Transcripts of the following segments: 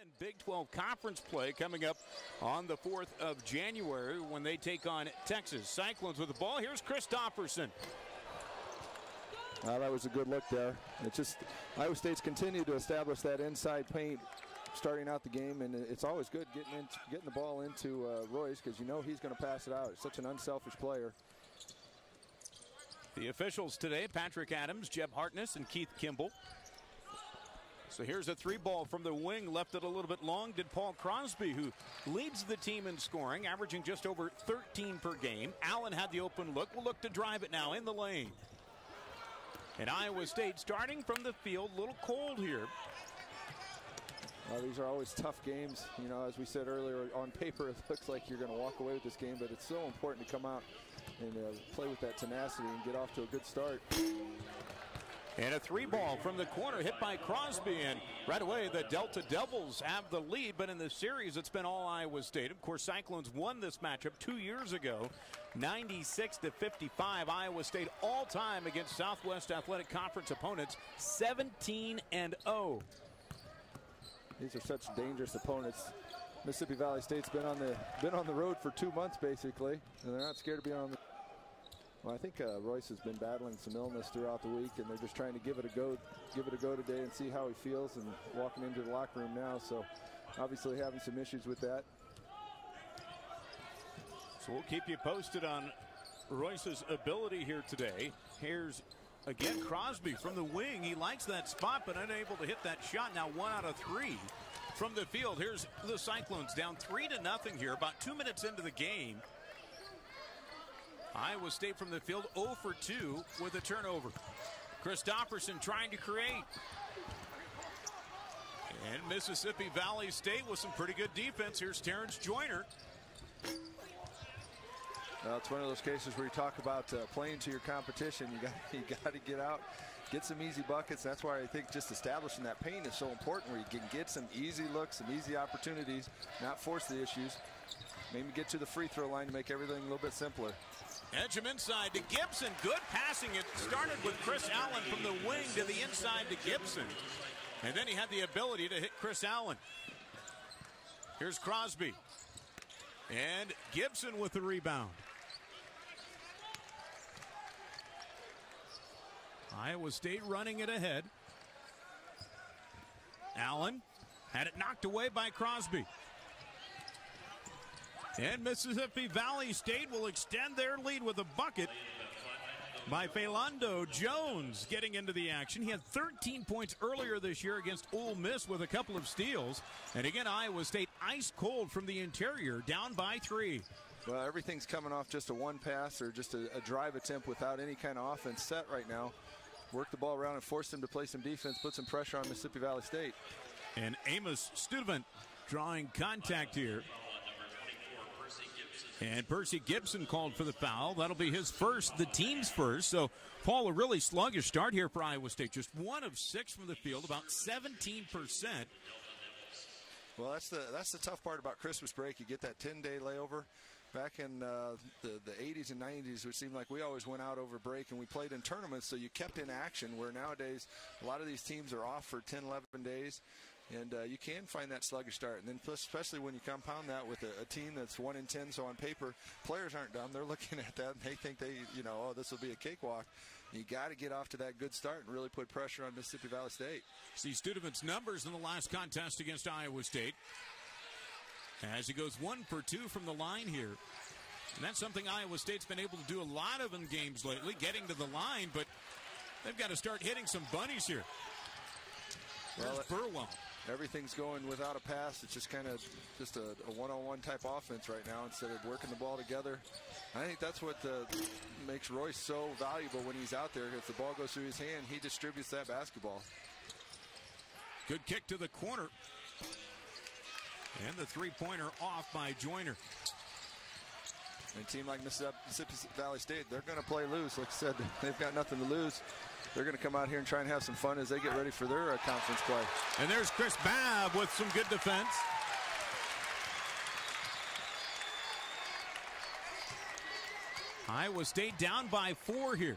And Big 12 conference play coming up on the 4th of January when they take on Texas. Cyclones with the ball. Here's Christopherson. That was a good look there. It's just Iowa State's continued to establish that inside paint starting out the game, and it's always good getting the ball into Royce, because you know he's going to pass it out. It's such an unselfish player. The officials today: Patrick Adams, Jeb Hartness, and Keith Kimball. So here's a three ball from the wing, left it a little bit long. Did Paul Crosby, who leads the team in scoring, averaging just over 13 per game. Allen had the open look. Will look to drive it now in the lane. And Iowa State starting from the field, a little cold here. Well, these are always tough games. You know, as we said earlier, on paper it looks like you're going to walk away with this game, but it's so important to come out and play with that tenacity and get off to a good start. And a three ball from the corner, hit by Crosby, and right away the Delta Devils have the lead, but in the series it's been all Iowa State. Of course, Cyclones won this matchup 2 years ago, 96-55. Iowa State all time against Southwest Athletic Conference opponents, 17-0. These are such dangerous opponents. Mississippi Valley State's been on the road for 2 months basically, and they're not scared to be on the. Well, I think Royce has been battling some illness throughout the week, and they're just trying to give it a go today and see how he feels, and walking into the locker room now. So obviously having some issues with that. So we'll keep you posted on Royce's ability here today. Here's again Crosby from the wing. He likes that spot, but unable to hit that shot. Now 1 out of 3 from the field. Here's the Cyclones down 3-0 here, about 2 minutes into the game. Iowa State from the field 0 for 2 with a turnover. Christopherson trying to create. And Mississippi Valley State with some pretty good defense. Here's Terrence Joyner. Well, it's one of those cases where you talk about playing to your competition. You got to get out, get some easy buckets. That's why I think just establishing that paint is so important, where you can get some easy looks, some easy opportunities, not force the issues. Maybe get to the free throw line to make everything a little bit simpler. Edge him inside to Gibson. Good passing. It started with Chris Allen from the wing to the inside to Gibson. And then he had the ability to hit Chris Allen. Here's Crosby. And Gibson with the rebound. Iowa State running it ahead. Allen had it knocked away by Crosby. And Mississippi Valley State will extend their lead with a bucket by Philando Jones getting into the action. He had 13 points earlier this year against Ole Miss with a couple of steals. And again, Iowa State ice cold from the interior, down by 3. Well, everything's coming off just a one pass or just a drive attempt without any kind of offense set right now. Work the ball around and force them to play some defense, put some pressure on Mississippi Valley State. And Amos Studevant drawing contact here. And Percy Gibson called for the foul. That'll be his first, the team's first. So, Paul, a really sluggish start here for Iowa State. Just 1 of 6 from the field, about 17%. Well, that's the tough part about Christmas break. You get that 10-day layover. Back in the 80s and 90s, it seemed like we always went out over break and we played in tournaments, so you kept in action, where nowadays a lot of these teams are off for 10, 11 days. And you can find that sluggish start. And then especially when you compound that with a team that's 1-10, so on paper, players aren't dumb. They're looking at that and they think oh, this will be a cakewalk. You got to get off to that good start and really put pressure on Mississippi Valley State. See Studevant's numbers in the last contest against Iowa State, as he goes 1 for 2 from the line here. And that's something Iowa State's been able to do a lot of in games lately, getting to the line, but they've got to start hitting some bunnies here. There's Burwell. Everything's going without a pass. It's just kind of just a one-on-one type offense right now instead of working the ball together. I think that's what makes Royce so valuable when he's out there. If the ball goes through his hand, he distributes that basketball. Good kick to the corner. And the three-pointer off by Joyner. And a team like Mississippi Valley State, they're going to play loose. Like I said, they've got nothing to lose. They're going to come out here and try and have some fun as they get ready for their conference play. And there's Chris Babb with some good defense. Iowa State down by 4 here.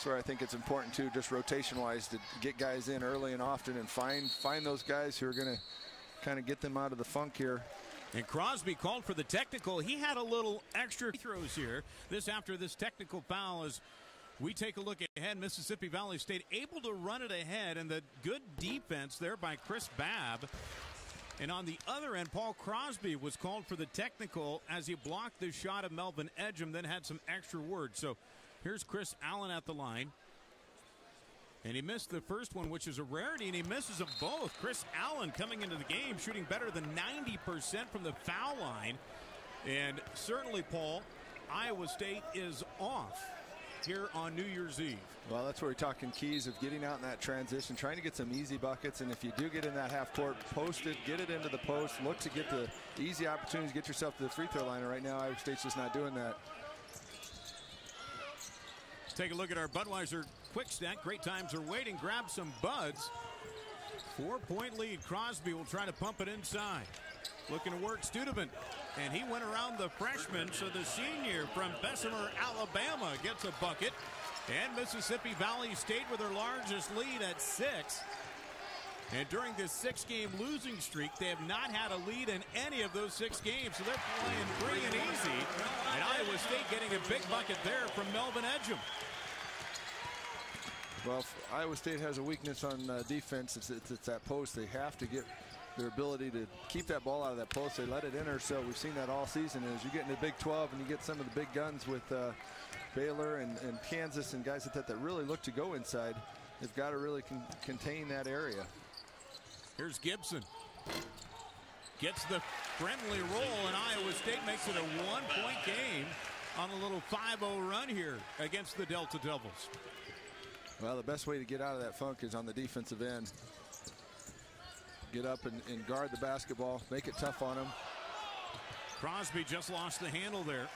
That's where I think it's important too, just rotation-wise, to get guys in early and often and find those guys who are going to kind of get them out of the funk here. And Crosby called for the technical. He had a little extra throws here. This after this technical foul as we take a look ahead. Mississippi Valley State able to run it ahead, and the good defense there by Chris Babb. And on the other end, Paul Crosby was called for the technical as he blocked the shot of Melvin Edgem, then had some extra words. So here's Chris Allen at the line. And he missed the first one, which is a rarity, and he misses them both. Chris Allen coming into the game shooting better than 90% from the foul line. And certainly, Paul, Iowa State is off here on New Year's Eve. Well, that's where we're talking keys of getting out in that transition, trying to get some easy buckets. And if you do get in that half court, post it, get it into the post, look to get the easy opportunities, get yourself to the free throw line. And right now, Iowa State's just not doing that. Let's take a look at our Budweiser quick stack. Great times are waiting. Grab some buds. 4-point lead. Crosby will try to pump it inside. Looking to work Studevant. And he went around the freshman, so the senior from Bessemer, Alabama gets a bucket. And Mississippi Valley State with their largest lead at 6. And during this 6-game losing streak, they have not had a lead in any of those 6 games. So they're playing free and easy. And Iowa State getting a big bucket there from Melvin Edgem. Well, Iowa State has a weakness on defense. It's that post. They have to get their ability to keep that ball out of that post. They let it enter, so we've seen that all season. As you get into Big 12 and you get some of the big guns with Baylor and Kansas and guys that really look to go inside, they've got to really contain that area. Here's Gibson. Gets the friendly roll, and Iowa State makes it a 1-point game on a little 5-0 run here against the Delta Devils. Well, the best way to get out of that funk is on the defensive end. Get up and guard the basketball, make it tough on them. Crosby just lost the handle there.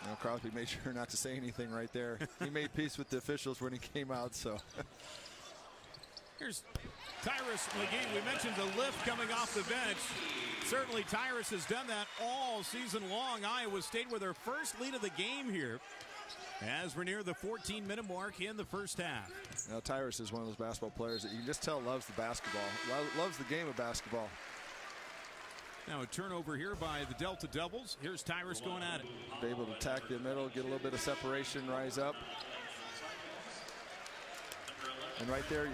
You know, Crosby made sure not to say anything right there. He made peace with the officials when he came out, so. Here's Tyrus McGee. We mentioned the lift coming off the bench. Certainly Tyrus has done that all season long. Iowa State with their first lead of the game here as we're near the 14-minute mark in the first half. Now, Tyrus is one of those basketball players that you can just tell loves the basketball, loves the game of basketball. Now a turnover here by the Delta Devils. Here's Tyrus going at it. Be able to attack the middle, get a little bit of separation, rise up. And right there,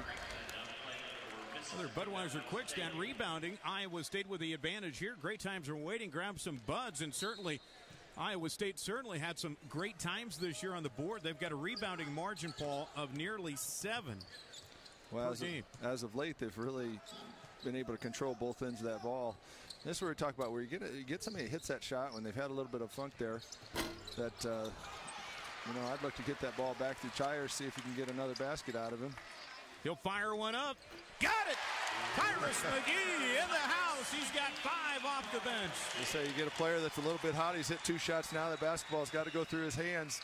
another Budweiser quick stand rebounding. Iowa State with the advantage here. Great times are waiting. Grab some buds, and certainly Iowa State certainly had some great times this year on the board. They've got a rebounding margin, Paul, of nearly 7 well, per game. As of late, they've really been able to control both ends of that ball. This is where we talk about where you get somebody who hits that shot when they've had a little bit of funk there. That you know, I'd like to get that ball back to Chires, see if you can get another basket out of him. He'll fire one up. Got it! Tyrus McGee in the house. He's got 5 off the bench. You say you get a player that's a little bit hot. He's hit 2 shots now. That basketball's got to go through his hands.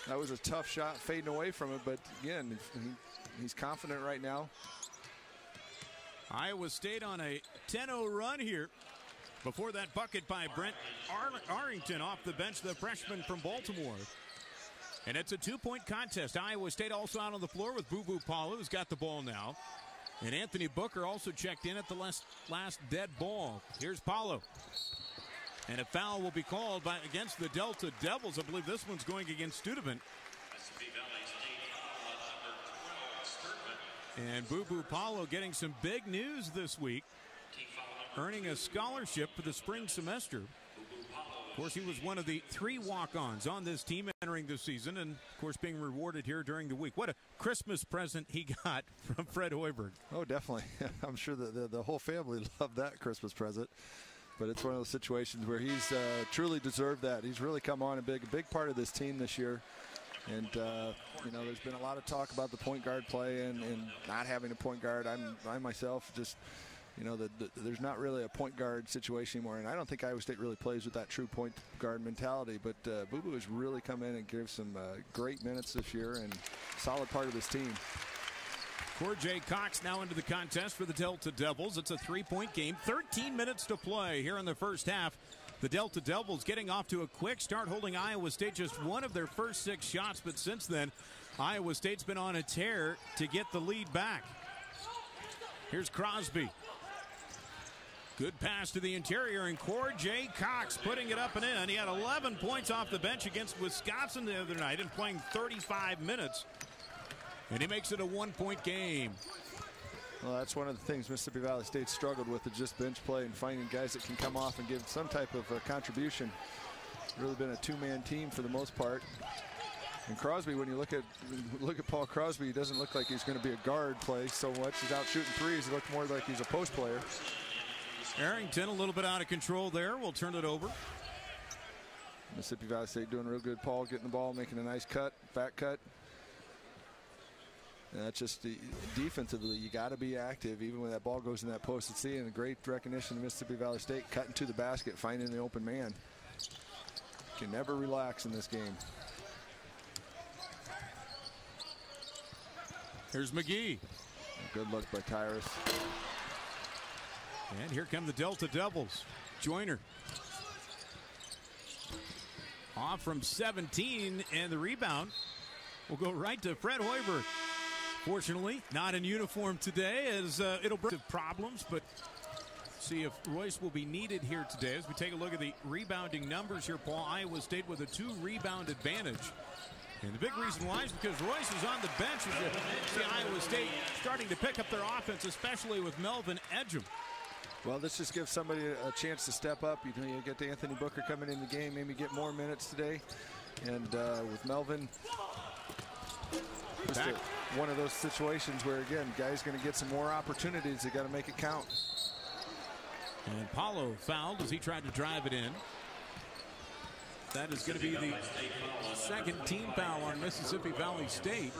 That was a tough shot fading away from it, but again, he's confident right now. Iowa State on a 10-0 run here. Before that bucket by Brent Arrington off the bench, the freshman from Baltimore. And it's a 2-point contest. Iowa State also out on the floor with Boo Boo Paulo, who's got the ball now. And Anthony Booker also checked in at the last dead ball. Here's Paulo. And a foul will be called against the Delta Devils. I believe this one's going against Studevant. And Boo Boo Paulo getting some big news this week, earning a scholarship for the spring semester. Of course, he was one of the 3 walk-ons on this team entering the season, and of course being rewarded here during the week. What a Christmas present he got from Fred Hoiberg. Oh, definitely. I'm sure that the whole family loved that Christmas present. But it's one of those situations where he's truly deserved that. He's really come on a big part of this team this year. And, you know, there's been a lot of talk about the point guard play and not having a point guard. I myself just, you know, there's not really a point guard situation anymore. And I don't think Iowa State really plays with that true point guard mentality. But Boo Boo has really come in and given some great minutes this year and solid part of this team. Corjay Cox now into the contest for the Delta Devils. It's a 3-point game. 13 minutes to play here in the first half. The Delta Devils getting off to a quick start, holding Iowa State just one of their first 6 shots, but since then, Iowa State's been on a tear to get the lead back. Here's Crosby. Good pass to the interior, and J. Cox putting it up and in. He had 11 points off the bench against Wisconsin the other night and playing 35 minutes. And he makes it a 1-point game. Well, that's one of the things Mississippi Valley State struggled with, is just bench play and finding guys that can come off and give some type of contribution. Really been a 2-man team for the most part. And Crosby, when you look at Paul Crosby, he doesn't look like he's going to be a guard play so much. He's out shooting threes. He looked more like he's a post player. Arrington a little bit out of control there. We'll turn it over. Mississippi Valley State doing real good. Paul getting the ball, making a nice cut, back cut. And that's just defensively, you got to be active even when that ball goes in that post. It's seeing a great recognition of Mississippi Valley State cutting to the basket, finding the open man. Can never relax in this game. Here's McGee. Good look by Tyrus. And here come the Delta Devils. Joyner. Off from 17, and the rebound will go right to Fred Hoiberg. Fortunately, not in uniform today, as it'll bring problems, but see if Royce will be needed here today. As we take a look at the rebounding numbers here, Paul, Iowa State with a 2-rebound advantage. And the big reason why is because Royce is on the bench as you see Iowa State starting to pick up their offense, especially with Melvin Edgem. Well, this just gives somebody a chance to step up. You know, you get the Anthony Booker coming in the game, maybe get more minutes today. And with Melvin, just one of those situations where, again, guys going to get some more opportunities. They got to make it count. And Paulo fouled as he tried to drive it in. That is going to be the second team foul on Mississippi Valley State.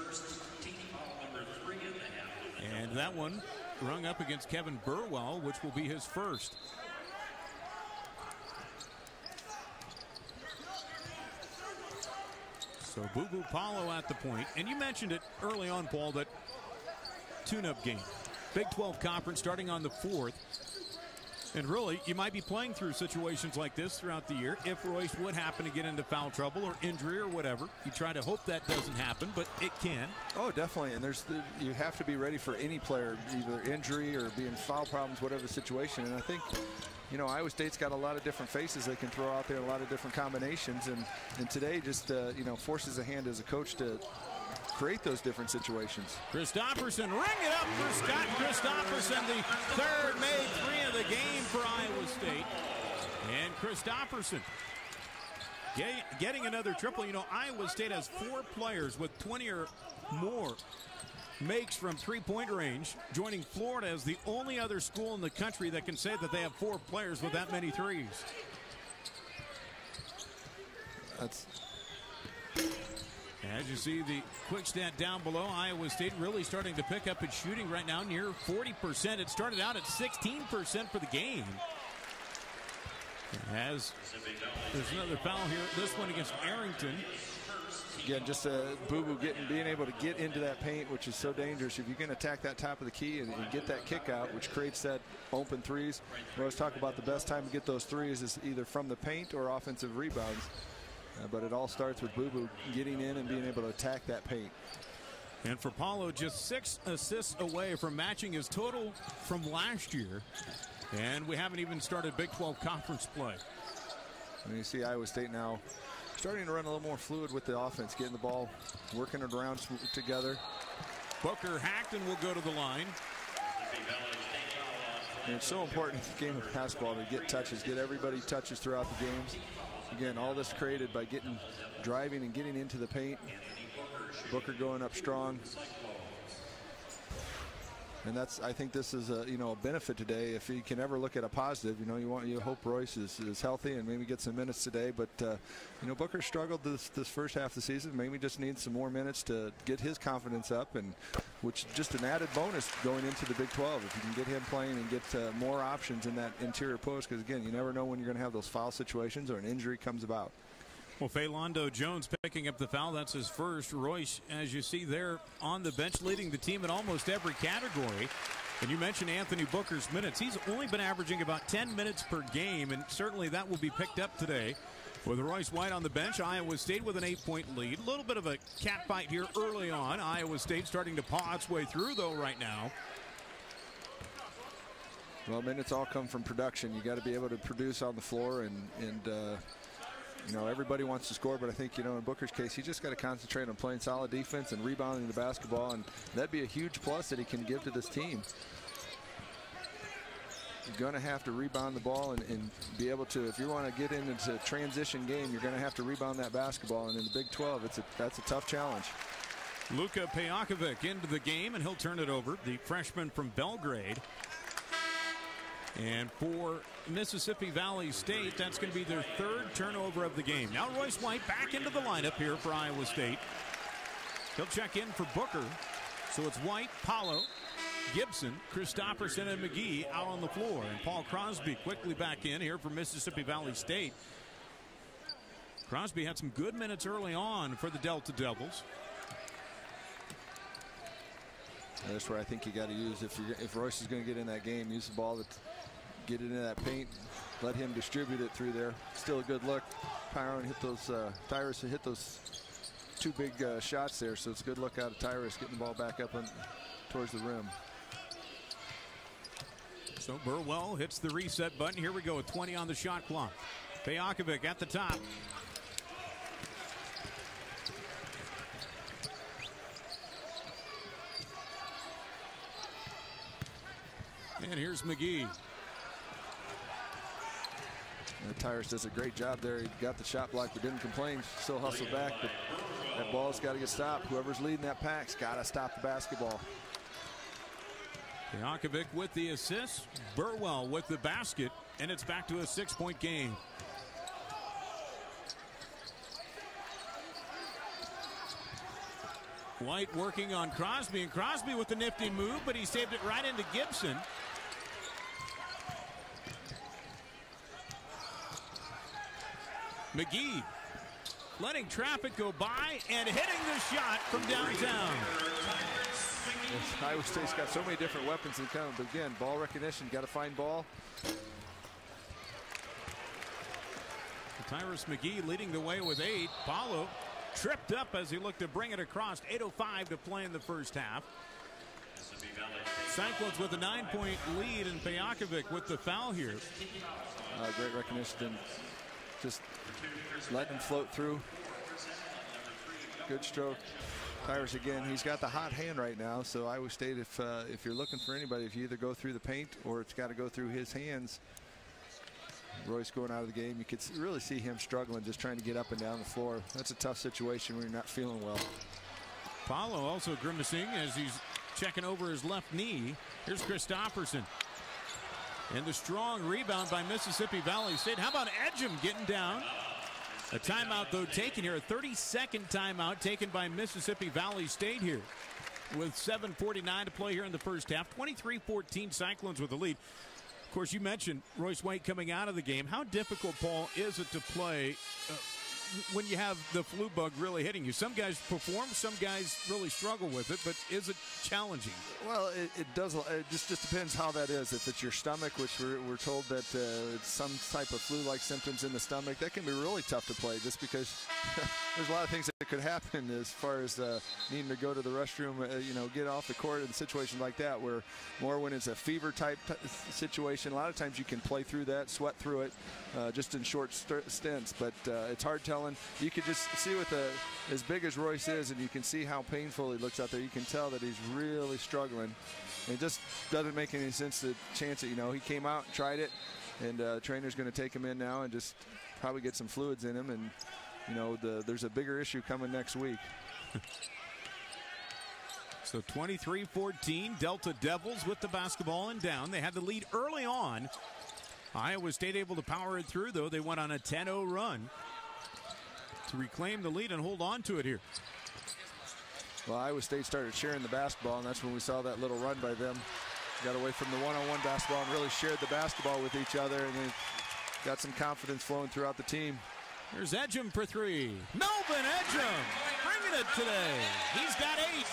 And that one rung up against Kevin Burwell, which will be his first. So Boo-Boo Paulo at the point. And you mentioned it early on, Paul, that tune-up game. Big 12 conference starting on the 4th. And really, you might be playing through situations like this throughout the year. If Royce would happen to get into foul trouble or injury or whatever, you try to hope that doesn't happen, but it can. Oh, definitely. And you have to be ready for any player, either injury or being foul problems, whatever the situation. And I think, you know, Iowa State's got a lot of different faces they can throw out there, a lot of different combinations. And today just, you know, forces a hand as a coach to create those different situations. Christopherson, ring it up for Scott Christopherson, the third made 3 of the game for Iowa State. And Christopherson getting another triple. You know, Iowa State has 4 players with 20 or more makes from 3-point range, joining Florida as the only other school in the country that can say that they have 4 players with that many threes. That's... As you see the quick stat down below, Iowa State really starting to pick up its shooting right now, near 40%. It started out at 16% for the game. As there's another foul here, this one against Arrington. Again, just Boo-Boo being able to get into that paint, which is so dangerous. If you can attack that top of the key and get that kick out, which creates that open threes. We always talk about the best time to get those threes is either from the paint or offensive rebounds. But it all starts with Boo-Boo getting in and being able to attack that paint. And for Paulo, just 6 assists away from matching his total from last year. And we haven't even started Big 12 conference play. And you see Iowa State now starting to run a little more fluid with the offense, getting the ball, working it around together. Booker Hackton will go to the line. And it's so important in the game of basketball to get touches, get everybody touches throughout the games. Again, all this created by driving and getting into the paint. Booker going up strong. And I think this is a benefit today. If you can ever look at a positive, you hope Royce is healthy and maybe get some minutes today. But Booker struggled this first half of the season. Maybe just needs some more minutes to get his confidence up, and which just an added bonus going into the Big 12 if you can get him playing and get more options in that interior post. Because again, you never know when you're going to have those foul situations or an injury comes about. Well, Phalondo Jones picking up the foul. That's his first. Royce, as you see there on the bench, leading the team in almost every category. And you mentioned Anthony Booker's minutes. He's only been averaging about 10 minutes per game, and certainly that will be picked up today with Royce White on the bench. Iowa State with an 8-point lead. A little bit of a catfight here early on. Iowa State starting to paw its way through, though, right now. Well, minutes all come from production. You got to be able to produce on the floor, and you know, everybody wants to score, but I think, you know, in Booker's case, he just got to concentrate on playing solid defense and rebounding the basketball, and that'd be a huge plus that he can give to this team. You're going to have to rebound the ball and be able to, if you want to get into a transition game, you're going to have to rebound that basketball, and in the Big 12, that's a tough challenge. Luka Pejakovic into the game, and he'll turn it over, the freshman from Belgrade. And for Mississippi Valley State, that's going to be their third turnover of the game. Now Royce White back into the lineup here for Iowa State. He'll check in for Booker. So it's White, Paulo, Gibson, Christopherson, and McGee out on the floor. And Paul Crosby quickly back in here for Mississippi Valley State. Crosby had some good minutes early on for the Delta Devils. That's where I think you got to use, if Royce is going to get in that game, use the ball to get it into that paint, let him distribute it through there. Still a good look. Pyron hit those, Tyrus hit those two big shots there, so it's a good look out of Tyrus getting the ball back up towards the rim. So Burwell hits the reset button. Here we go with 20 on the shot clock. Pejakovic at the top. And here's McGee. Tyrus does a great job there. He got the shot block, but didn't complain. Still hustled back, but that ball's got to get stopped. Whoever's leading that pack's got to stop the basketball. Pejakovic with the assist. Burwell with the basket, and it's back to a 6-point game. White working on Crosby, and Crosby with the nifty move, but he saved it right into Gibson. McGee letting traffic go by and hitting the shot from downtown. Iowa State's got so many different weapons in coming, but again, ball recognition, got to find ball. Tyrus McGee leading the way with 8. Paulo tripped up as he looked to bring it across. 8:05 to play in the first half. Cyclones with a 9-point lead, and Pejakovic with the foul here. Great recognition. Just letting him float through. Good stroke. Tyrus again, he's got the hot hand right now, so Iowa State, if you're looking for anybody, if you either go through the paint or it's got to go through his hands. Royce going out of the game, you could really see him struggling, just trying to get up and down the floor. That's a tough situation when you're not feeling well. Paulo also grimacing as he's checking over his left knee. Here's Christopherson. And the strong rebound by Mississippi Valley State. How about Edgem getting down? A timeout, though, taken here. A 30-second timeout taken by Mississippi Valley State here with 7:49 to play here in the first half. 23-14 Cyclones with the lead. Of course, you mentioned Royce White coming out of the game. How difficult, Paul, is it to play when you have the flu bug really hitting you? Some guys perform, some guys really struggle with it, but is it challenging? Well, it does. It just depends how that is. If it's your stomach, which we're told that it's some type of flu-like symptoms in the stomach, that can be really tough to play just because there's a lot of things that could happen as far as needing to go to the restroom, get off the court in situations like that, where more when it's a fever-type situation, a lot of times you can play through that, sweat through it, just in short stints, but it's hard telling. You can just see with as big as Royce is, and you can see how painful he looks out there. You can tell that he's really struggling. And it just doesn't make any sense to chance it. He came out and tried it, and trainer's going to take him in now and just probably get some fluids in him. And there's a bigger issue coming next week. So 23-14, Delta Devils with the basketball and down. They had the lead early on. Iowa State able to power it through, though. They went on a 10-0 run to reclaim the lead and hold on to it here. Well, Iowa State started sharing the basketball, and that's when we saw that little run by them. Got away from the one-on-one basketball and really shared the basketball with each other, and then got some confidence flowing throughout the team. Here's Edgem for 3. Melvin Edgem bringing it today. He's got 8.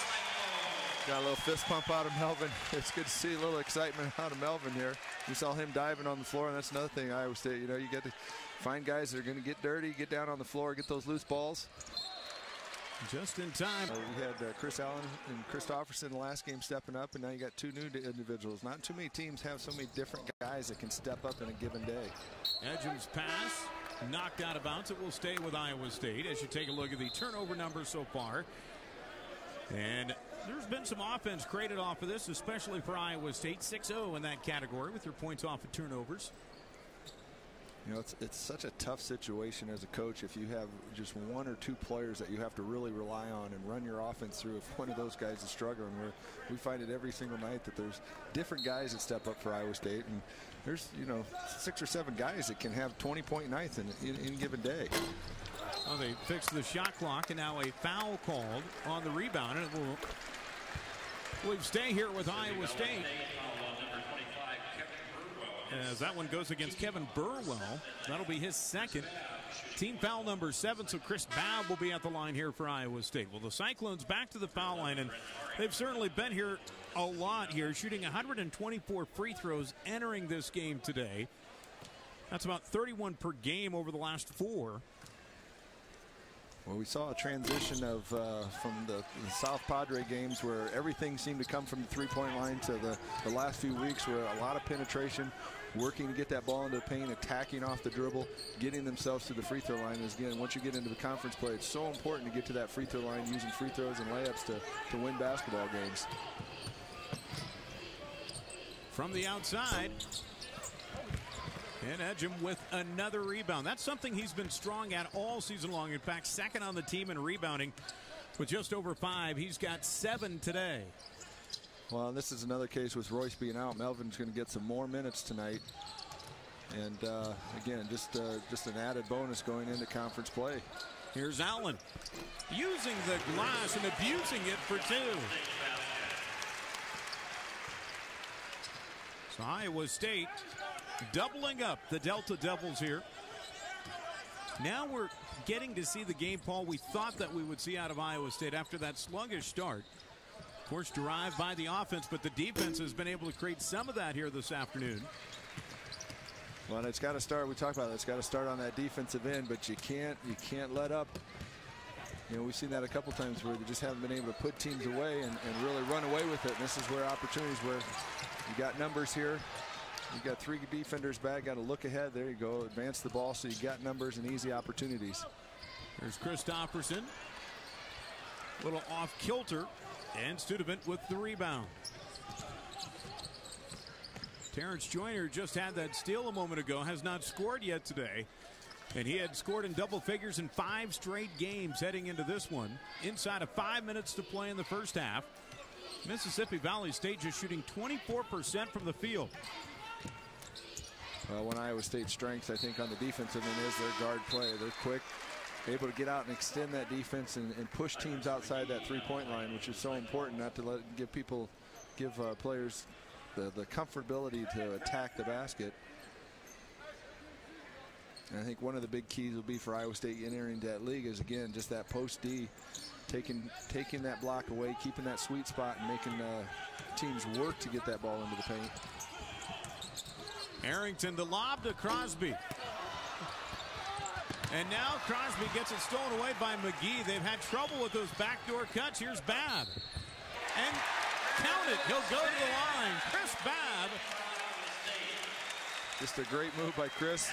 Got a little fist pump out of Melvin. It's good to see a little excitement out of Melvin here. We saw him diving on the floor, and that's another thing Iowa State. You know, you get to find guys that are going to get dirty, get down on the floor, get those loose balls. Just in time. We had Chris Allen and Christopherson in the last game stepping up, and now you got two new individuals. Not too many teams have so many different guys that can step up in a given day. Edgham's pass knocked out of bounds. It will stay with Iowa State as you take a look at the turnover numbers so far. And there's been some offense created off of this, especially for Iowa State. 6-0 in that category with their points off of turnovers. You know, it's such a tough situation as a coach if you have just one or two players that you have to really rely on and run your offense through. If one of those guys is struggling, we find it every single night that there's different guys that step up for Iowa State, and there's, you know, 6 or 7 guys that can have 20-point nights in a given day. Oh, they fixed the shot clock, and now a foul called on the rebound, and it will stay here with Iowa State. As that one goes against Kevin Burwell. That'll be his second. Team foul number 7, so Chris Babb will be at the line here for Iowa State. Well, the Cyclones back to the foul line, and they've certainly been here a lot here, shooting 124 free throws entering this game today. That's about 31 per game over the last 4. Well, we saw a transition of from the South Padre games where everything seemed to come from the three-point line to the last few weeks where a lot of penetration, working to get that ball into the paint, attacking off the dribble, getting themselves to the free throw line. And again, once you get into the conference play, it's so important to get to that free throw line using free throws and layups to win basketball games. From the outside. And Edgham with another rebound. That's something he's been strong at all season long. In fact, second on the team in rebounding with just over 5. He's got 7 today. Well, this is another case with Royce being out. Melvin's going to get some more minutes tonight. And again, just an added bonus going into conference play. Here's Allen using the glass and abusing it for 2. So Iowa State doubling up the Delta Devils here. Now we're getting to see the game, Paul, we thought that we would see out of Iowa State after that sluggish start. Of course, derived by the offense, but the defense has been able to create some of that here this afternoon. Well, it's got to start. We talked about it. It's got to start on that defensive end, but you can't let up. You know, we've seen that a couple times where they just haven't been able to put teams away and really run away with it. And this is where opportunities where you got numbers here. You got 3 defenders back, got to look ahead. There you go, advance the ball so you got numbers and easy opportunities. There's Christopherson. A little off kilter, and Studevant with the rebound. Terrence Joyner just had that steal a moment ago, has not scored yet today. And he had scored in double figures in 5 straight games heading into this one. Inside of 5 minutes to play in the first half. Mississippi Valley State just shooting 24% from the field. Well, one of Iowa State's strengths, I think, on the defensive end is their guard play. They're quick, able to get out and extend that defense and push teams outside that three-point line, which is so important not to give players the comfortability to attack the basket. And I think one of the big keys will be for Iowa State entering that league is, again, just that post D, taking that block away, keeping that sweet spot, and making teams work to get that ball into the paint. Arrington, the lob to Crosby. And now Crosby gets it stolen away by McGee. They've had trouble with those backdoor cuts. Here's Babb. And count it. He'll go to the line. Chris Babb. Just a great move by Chris.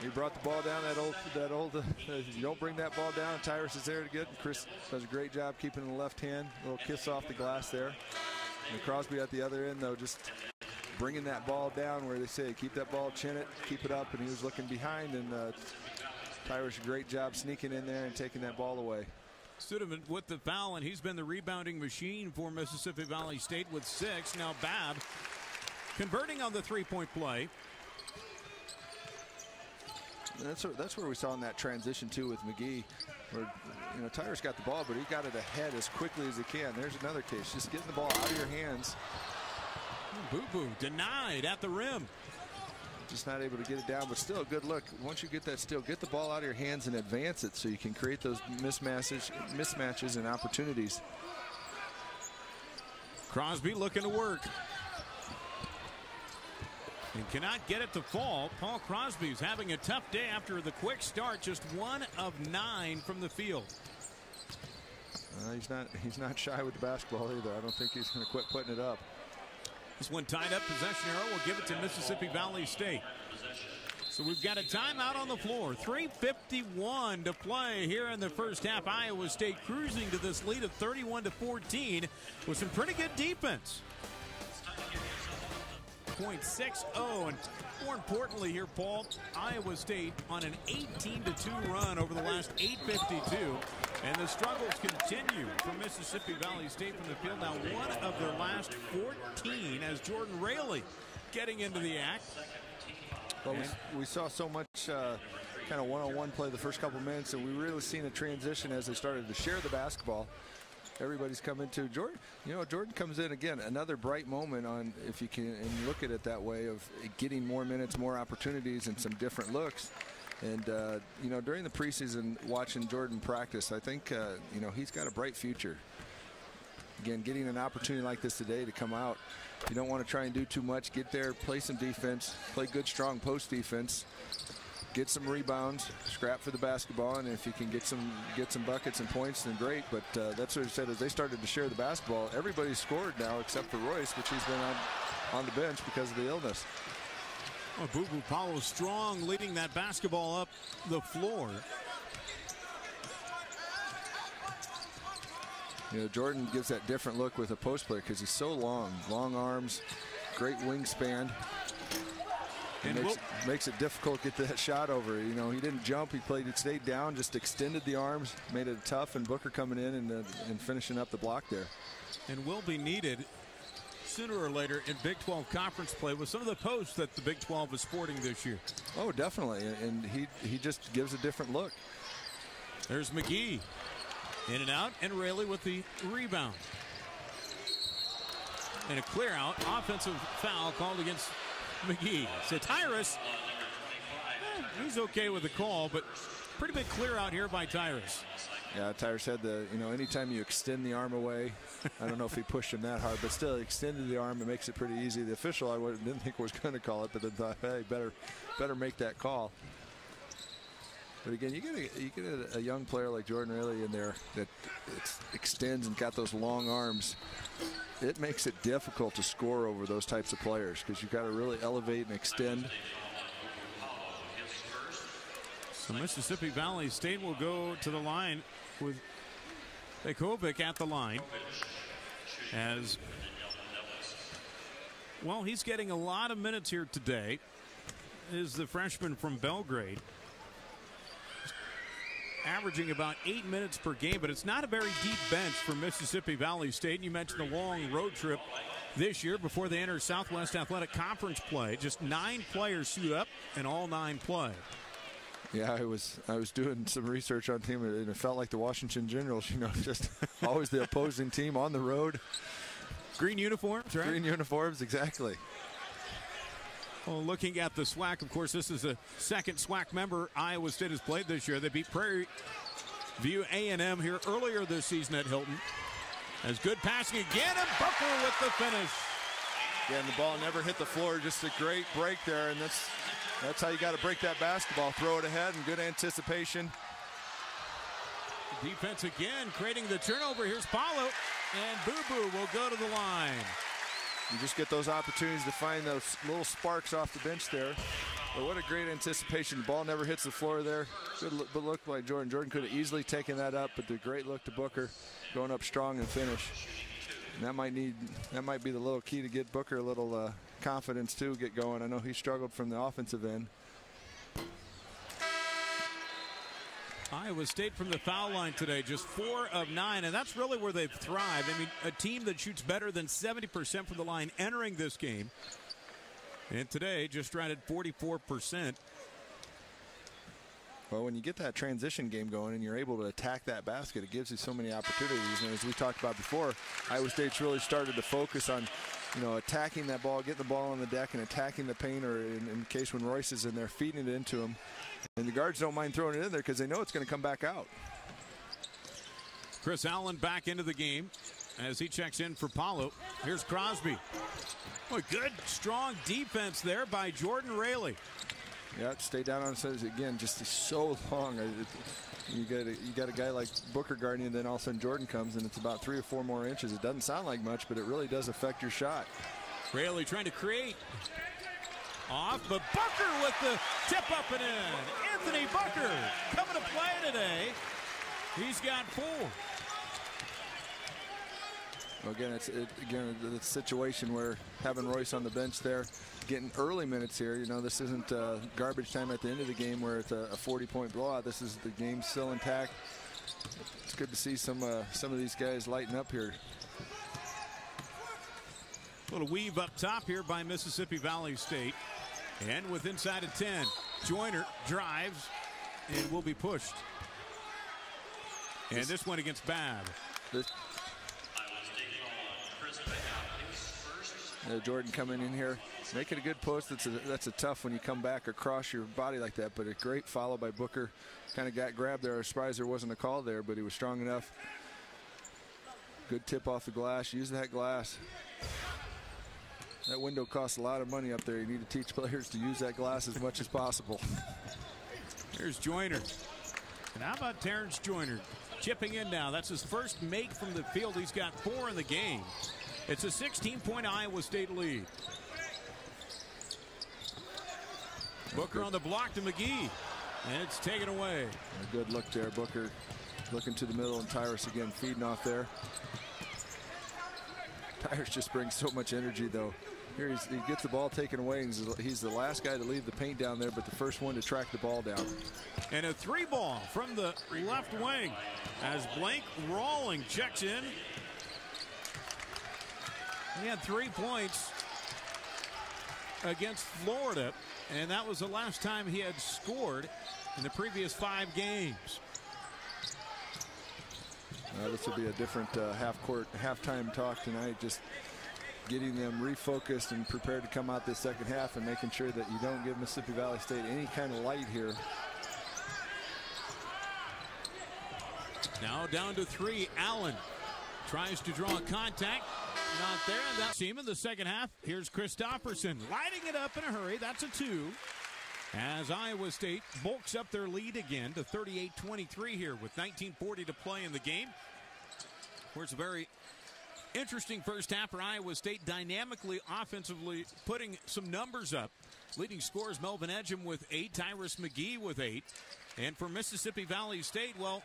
He brought the ball down. That old you don't bring that ball down. Tyrus is there to get. Chris does a great job keeping in the left hand. A little kiss off the glass there. And Crosby at the other end, though, just bringing that ball down where they say keep that ball, chin it, keep it up, and he was looking behind, and Tyrus, a great job sneaking in there and taking that ball away. Studevant with the foul, and he's been the rebounding machine for Mississippi Valley State with 6. Now Babb converting on the three-point play. That's where we saw in that transition too with McGee, where Tyrus got the ball, but he got it ahead as quickly as he can. There's another case, just getting the ball out of your hands. Boo-boo denied at the rim. just not able to get it down, but still a good look. Once you get that steal, get the ball out of your hands and advance it so you can create those mismatches and opportunities. Crosby looking to work. And cannot get it to fall. Paul Crosby's having a tough day after the quick start. Just 1 of 9 from the field. He's not shy with the basketball either. I don't think he's going to quit putting it up. This one tied up. Possession arrow will give it to Mississippi Valley State. So we've got a timeout on the floor. 3:51 to play here in the first half. Iowa State cruising to this lead of 31-14 with some pretty good defense. 0.60, and more importantly here, Paul, Iowa State on an 18-2 run over the last 8:52, and the struggles continue for Mississippi Valley State from the field. Now 1 of their last 14 as Jordan Raley getting into the act. Well, we saw so much kind of one-on-one play the first couple minutes, and we really seen a transition as they started to share the basketball. Everybody's coming to Jordan. You know, Jordan comes in again, another bright moment on, if you can and look at it that way, of getting more minutes, more opportunities, and some different looks. And you know, during the preseason, watching Jordan practice, I think you know, he's got a bright future. Again, getting an opportunity like this today to come out, you don't want to try and do too much. Get there, play some defense, play good, strong post defense. Get some rebounds, scrap for the basketball, and if you can get some buckets and points, then great. But that's what I said, as they started to share the basketball, everybody's scored now except for Royce, which he's been on the bench because of the illness. Well, Boo Paulo strong leading that basketball up the floor. You know, Jordan gives that different look with a post player because he's so long arms, great wingspan. And makes it difficult to get that shot over. You know, he didn't jump. He stayed down, just extended the arms, made it tough, and Booker coming in and finishing up the block there. And will be needed sooner or later in Big 12 conference play with some of the posts that the Big 12 is sporting this year. Oh, definitely. And he just gives a different look. There's McGee. In and out, and Raley with the rebound. And a clear out. Offensive foul called against McGee. So Tyrus, he's okay with the call, but pretty big clear out here by Tyrus. Yeah, Tyrus had you know, anytime you extend the arm away, I don't know if he pushed him that hard, but still he extended the arm. It makes it pretty easy. The official, didn't think was going to call it, but then thought, hey, better make that call. But again, you get a young player like Jordan Raley in there that extends and got those long arms. It makes it difficult to score over those types of players because you've got to really elevate and extend. So Mississippi Valley State will go to the line with Bekovic at the line. As well, he's getting a lot of minutes here today. Is the freshman from Belgrade. Averaging about 8 minutes per game, but it's not a very deep bench for Mississippi Valley State. And you mentioned the long road trip this year before they enter Southwest Athletic Conference play. Just 9 players suit up, and all 9 play. Yeah, I was doing some research on the team, and it felt like the Washington Generals. You know, just always the opposing team on the road. Green uniforms, right? Green uniforms, exactly. Well, looking at the SWAC, of course, this is the second SWAC member Iowa State has played this year. They beat Prairie View A&M here earlier this season at Hilton. As good passing again, and Booker with the finish. Yeah, and the ball never hit the floor. Just a great break there, and that's how you got to break that basketball. Throw it ahead and good anticipation. Defense again, creating the turnover. Here's Paulo, and Boo Boo will go to the line. You just get those opportunities to find those little sparks off the bench there. But what a great anticipation. The ball never hits the floor there. Good look by Jordan. Jordan could have easily taken that up, but the great look to Booker, going up strong and finish. And that might be the little key to get Booker a little confidence too, get going. I know he struggled from the offensive end. Iowa State from the foul line today, just 4 of 9, and that's really where they've thrived. I mean, a team that shoots better than 70% from the line entering this game. And today, just right at 44%. Well, when you get that transition game going and you're able to attack that basket, it gives you so many opportunities. And as we talked about before, Iowa State's really started to focus on you know, attacking that ball, getting the ball on the deck and attacking the paint, or in case when Royce is in there, feeding it into him. And the guards don't mind throwing it in there because they know it's going to come back out. Chris Allen back into the game as he checks in for Paulo. Here's Crosby. Oh, good, strong defense there by Jordan Raley. Yeah, stay down on it again. Just so long. You got a guy like Booker guarding, and then all of a sudden Jordan comes, and it's about 3 or 4 more inches. It doesn't sound like much, but it really does affect your shot. Raley trying to create. Off, but Booker with the tip up and in. Anthony Booker coming to play today. He's got 4. Well, again, it's the situation where having Royce on the bench there, getting early minutes here. You know, this isn't garbage time at the end of the game where it's a 40-point blowout. This is the game still intact. It's good to see some of these guys lighten up here. A little weave up top here by Mississippi Valley State. And with inside of 10, Joyner drives and will be pushed. And this one against Babb. Jordan coming in here, making a good post. That's a tough when you come back across your body like that, but a great follow by Booker. Kind of got grabbed there. I was surprised there wasn't a call there, but he was strong enough. Good tip off the glass. Use that glass. That window costs a lot of money up there. You need to teach players to use that glass as much as possible. Here's Joyner. And how about Terrence Joyner chipping in now? That's his first make from the field. He's got 4 in the game. It's a 16-point Iowa State lead. Booker on the block to McGee. And it's taken away. A good look there. Booker looking to the middle, and Tyrus again feeding off there. Tyrus just brings so much energy, though. Here he gets the ball taken away, and he's the last guy to leave the paint down there, but the first one to track the ball down. And a 3-ball from the left wing as Blake Rawling checks in. He had 3 points against Florida, and that was the last time he had scored in the previous 5 games. This will be a different halftime talk tonight. Just getting them refocused and prepared to come out this second half, and making sure that you don't give Mississippi Valley State any kind of light here. Now down to 3. Allen tries to draw a contact. Not there. That's him in the second half. Here's Christopherson lighting it up in a hurry. That's a 2. As Iowa State bulks up their lead again to 38-23 here with 19:40 to play in the game. Of course, a very interesting first half for Iowa State, dynamically, offensively, putting some numbers up. Leading scorers Melvin Edgem with 8, Tyrus McGee with 8. And for Mississippi Valley State, well,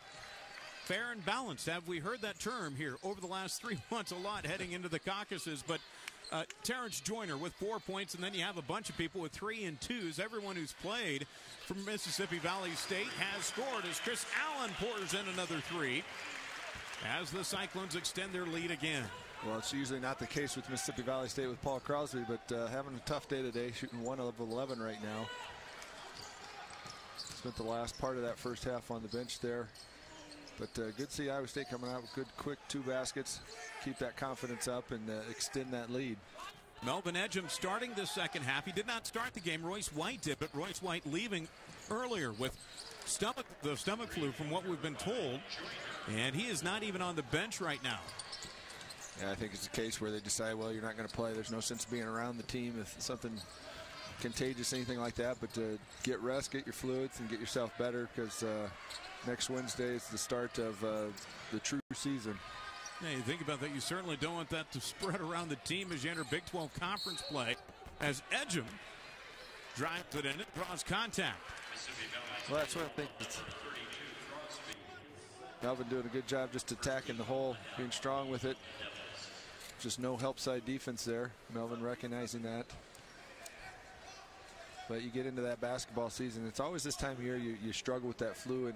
fair and balanced. Have we heard that term here over the last 3 months a lot heading into the caucuses? But Terrence Joyner with 4 points, and then you have a bunch of people with 3 and 2s. Everyone who's played from Mississippi Valley State has scored as Chris Allen pours in another 3 as the Cyclones extend their lead again. Well, it's usually not the case with Mississippi Valley State with Paul Crosby, but having a tough day today, shooting 1 of 11 right now. Spent the last part of that first half on the bench there. But good to see Iowa State coming out with good, quick 2 baskets. Keep that confidence up and extend that lead. Melvin Edgem starting the second half. He did not start the game. Royce White did, but Royce White leaving earlier with the stomach flu from what we've been told. And he is not even on the bench right now. Yeah, I think it's a case where they decide, well, you're not going to play. There's no sense being around the team if something contagious, anything like that. But get rest, get your fluids, and get yourself better, because next Wednesday is the start of the true season. Yeah, you think about that, you certainly don't want that to spread around the team as you enter Big 12 conference play. As Edgem drives it in, it draws contact. Well, that's what I think. Melvin doing a good job just attacking the hole, being strong with it. Just no help side defense there. Melvin recognizing that. But you get into that basketball season, it's always this time of year you struggle with that flu, and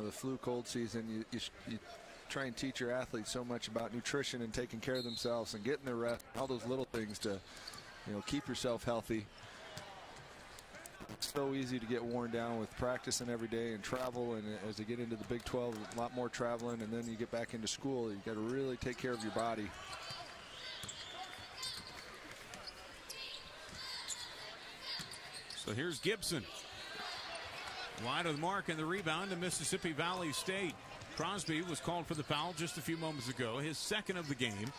the flu cold season. You try and teach your athletes so much about nutrition and taking care of themselves and getting their rest, all those little things to keep yourself healthy. It's so easy to get worn down with practicing every day and travel, and as you get into the Big 12, a lot more traveling, and then you get back into school, you got to really take care of your body. So here's Gibson. Wide of the mark, and the rebound to Mississippi Valley State. Crosby was called for the foul just a few moments ago, his second of the game.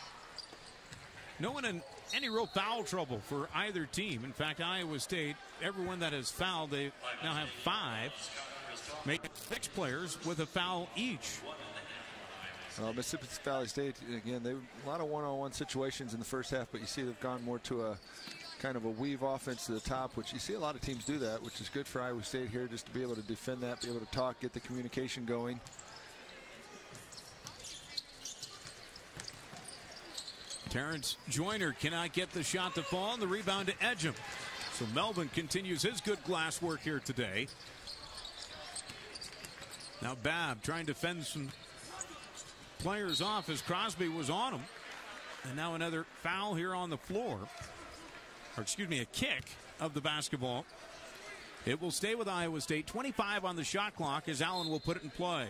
No one in any real foul trouble for either team. In fact, Iowa State, everyone that has fouled, they now have 5, making 6 players with a foul each. Mississippi Valley State, again, they a lot of one-on-one situations in the first half, but you see they've gone more to a kind of a weave offense to the top, which you see a lot of teams do that, which is good for Iowa State here, just to be able to defend that, be able to talk, get the communication going. Terrence Joyner cannot get the shot to fall, and the rebound to Edgem. So Melvin continues his good glass work here today. Now Babb trying to fend some players off as Crosby was on him. And now another foul here on the floor. Or excuse me, a kick of the basketball. It will stay with Iowa State. 25 on the shot clock as Allen will put it in play.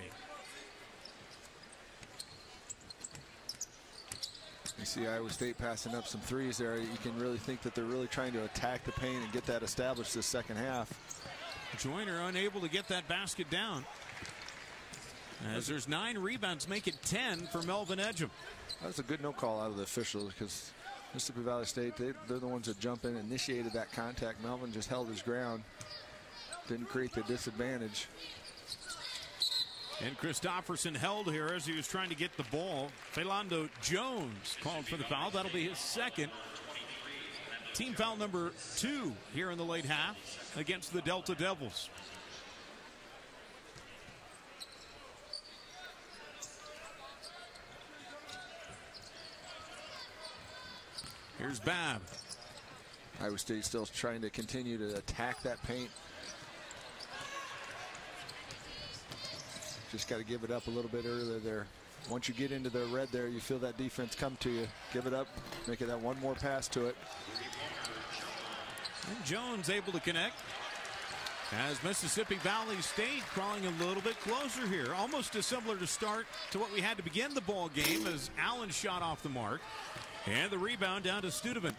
You see Iowa State passing up some threes there. You can really think that they're really trying to attack the paint and get that established this second half. Joyner unable to get that basket down. As there's 9 rebounds, make it 10 for Melvin Edgem. That's a good no call out of the officials, because Mississippi Valley State, they're the ones that jump in and initiated that contact. Melvin just held his ground, didn't create the disadvantage. And Christopherson held here as he was trying to get the ball. Philando Jones called for the foul. That'll be his second. Team foul number 2 here in the late half against the Delta Devils. Here's Babb. Iowa State still trying to continue to attack that paint. Just got to give it up a little bit earlier there. Once you get into the red there, you feel that defense come to you. Give it up, make it that one more pass to it. And Jones able to connect. As Mississippi Valley State crawling a little bit closer here. Almost a similar to start to what we had to begin the ball game as Allen shot off the mark. And the rebound down to Studeman.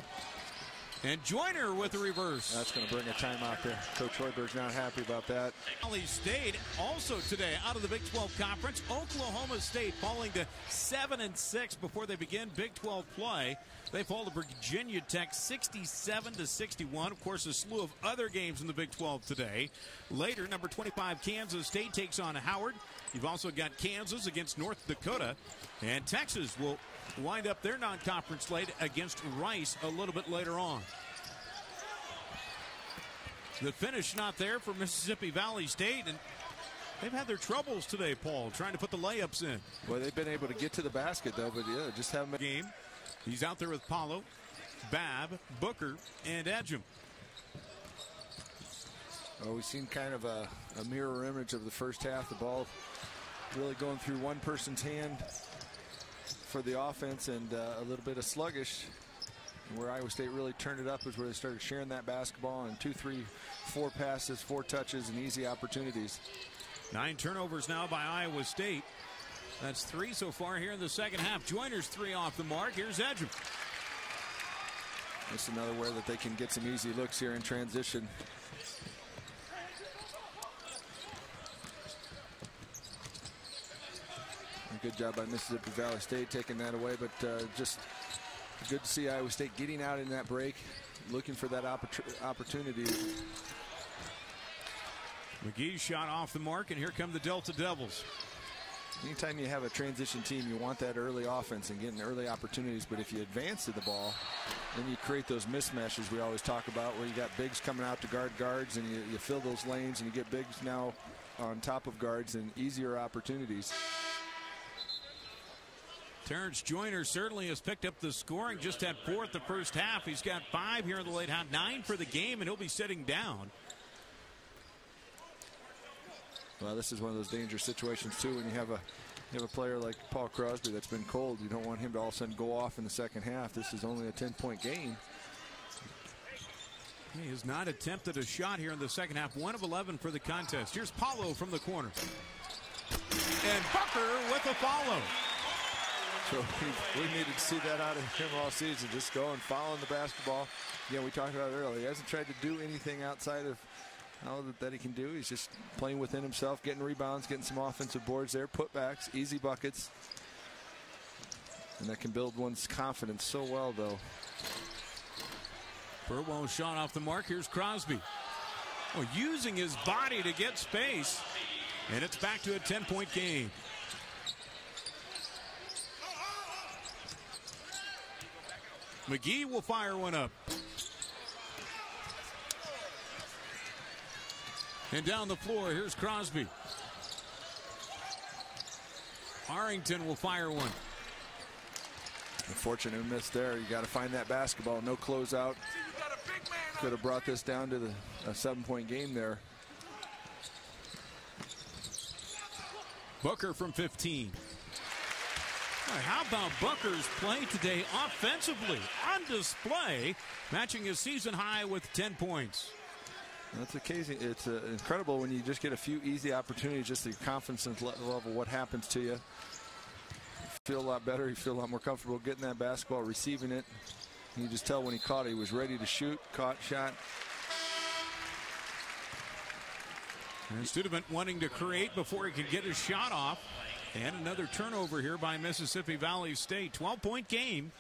And Joyner with the reverse. That's going to bring a timeout there. Coach Hoiberg's not happy about that. Valley State also today out of the Big 12 Conference. Oklahoma State falling to 7-6 before they begin Big 12 play. They fall to Virginia Tech 67-61. Of course, a slew of other games in the Big 12 today. Later, number 25 Kansas State takes on Howard. You've also got Kansas against North Dakota. And Texas will wind up their non-conference slate against Rice a little bit later on. The finish not there for Mississippi Valley State, and they've had their troubles today, Paul, trying to put the layups in. Well, they've been able to get to the basket, though, but yeah, just haven't been. Game. He's out there with Paulo, Babb, Booker, and Edgem. Oh, we've seen kind of a mirror image of the first half. The ball really going through one person's hand for the offense, and a little bit of sluggish. Where Iowa State really turned it up is where they started sharing that basketball, and 2, 3, 4 passes, 4 touches, and easy opportunities. 9 turnovers now by Iowa State. That's 3 so far here in the second half. Joyner's 3 off the mark. Here's Edgem. That's another where that they can get some easy looks here in transition. Good job by Mississippi Valley State taking that away, but just good to see Iowa State getting out in that break, looking for that opportunity. McGee's shot off the mark, and here come the Delta Devils. Anytime you have a transition team, you want that early offense and getting early opportunities, but if you advance to the ball, then you create those mismatches we always talk about, where you got bigs coming out to guard guards, and you fill those lanes, and you get bigs now on top of guards and easier opportunities. Terrence Joyner certainly has picked up the scoring. Just had 4 at the first half. He's got 5 here in the late half, 9 for the game, and he'll be sitting down. Well, this is one of those dangerous situations too, when you have a player like Paul Crosby that's been cold. You don't want him to all of a sudden go off in the second half. This is only a 10-point game. He has not attempted a shot here in the second half. 1 of 11 for the contest. Here's Paulo from the corner. And Booker with a follow. So we needed to see that out of him all season. Just going, following the basketball. Yeah, we talked about it earlier. He hasn't tried to do anything outside of all that he can do. He's just playing within himself, getting rebounds, getting some offensive boards there, putbacks, easy buckets. And that can build one's confidence so well, though. Burwell shot off the mark. Here's Crosby. Oh, using his body to get space. And it's back to a 10-point game. McGee will fire one up. And down the floor, here's Crosby. Arrington will fire one. Unfortunate miss there. You got to find that basketball. No closeout. Could have brought this down to a 7-point game there. Booker from 15. How about Booker's play today offensively? On display, matching his season high with 10 points. That's occasion. It's incredible when you just get a few easy opportunities, just the confidence level, what happens to you. You feel a lot better. You feel a lot more comfortable getting that basketball, receiving it. You just tell when he caught it, he was ready to shoot, caught, shot. And Studevant wanting to create before he could get his shot off. And another turnover here by Mississippi Valley State. 12-point game.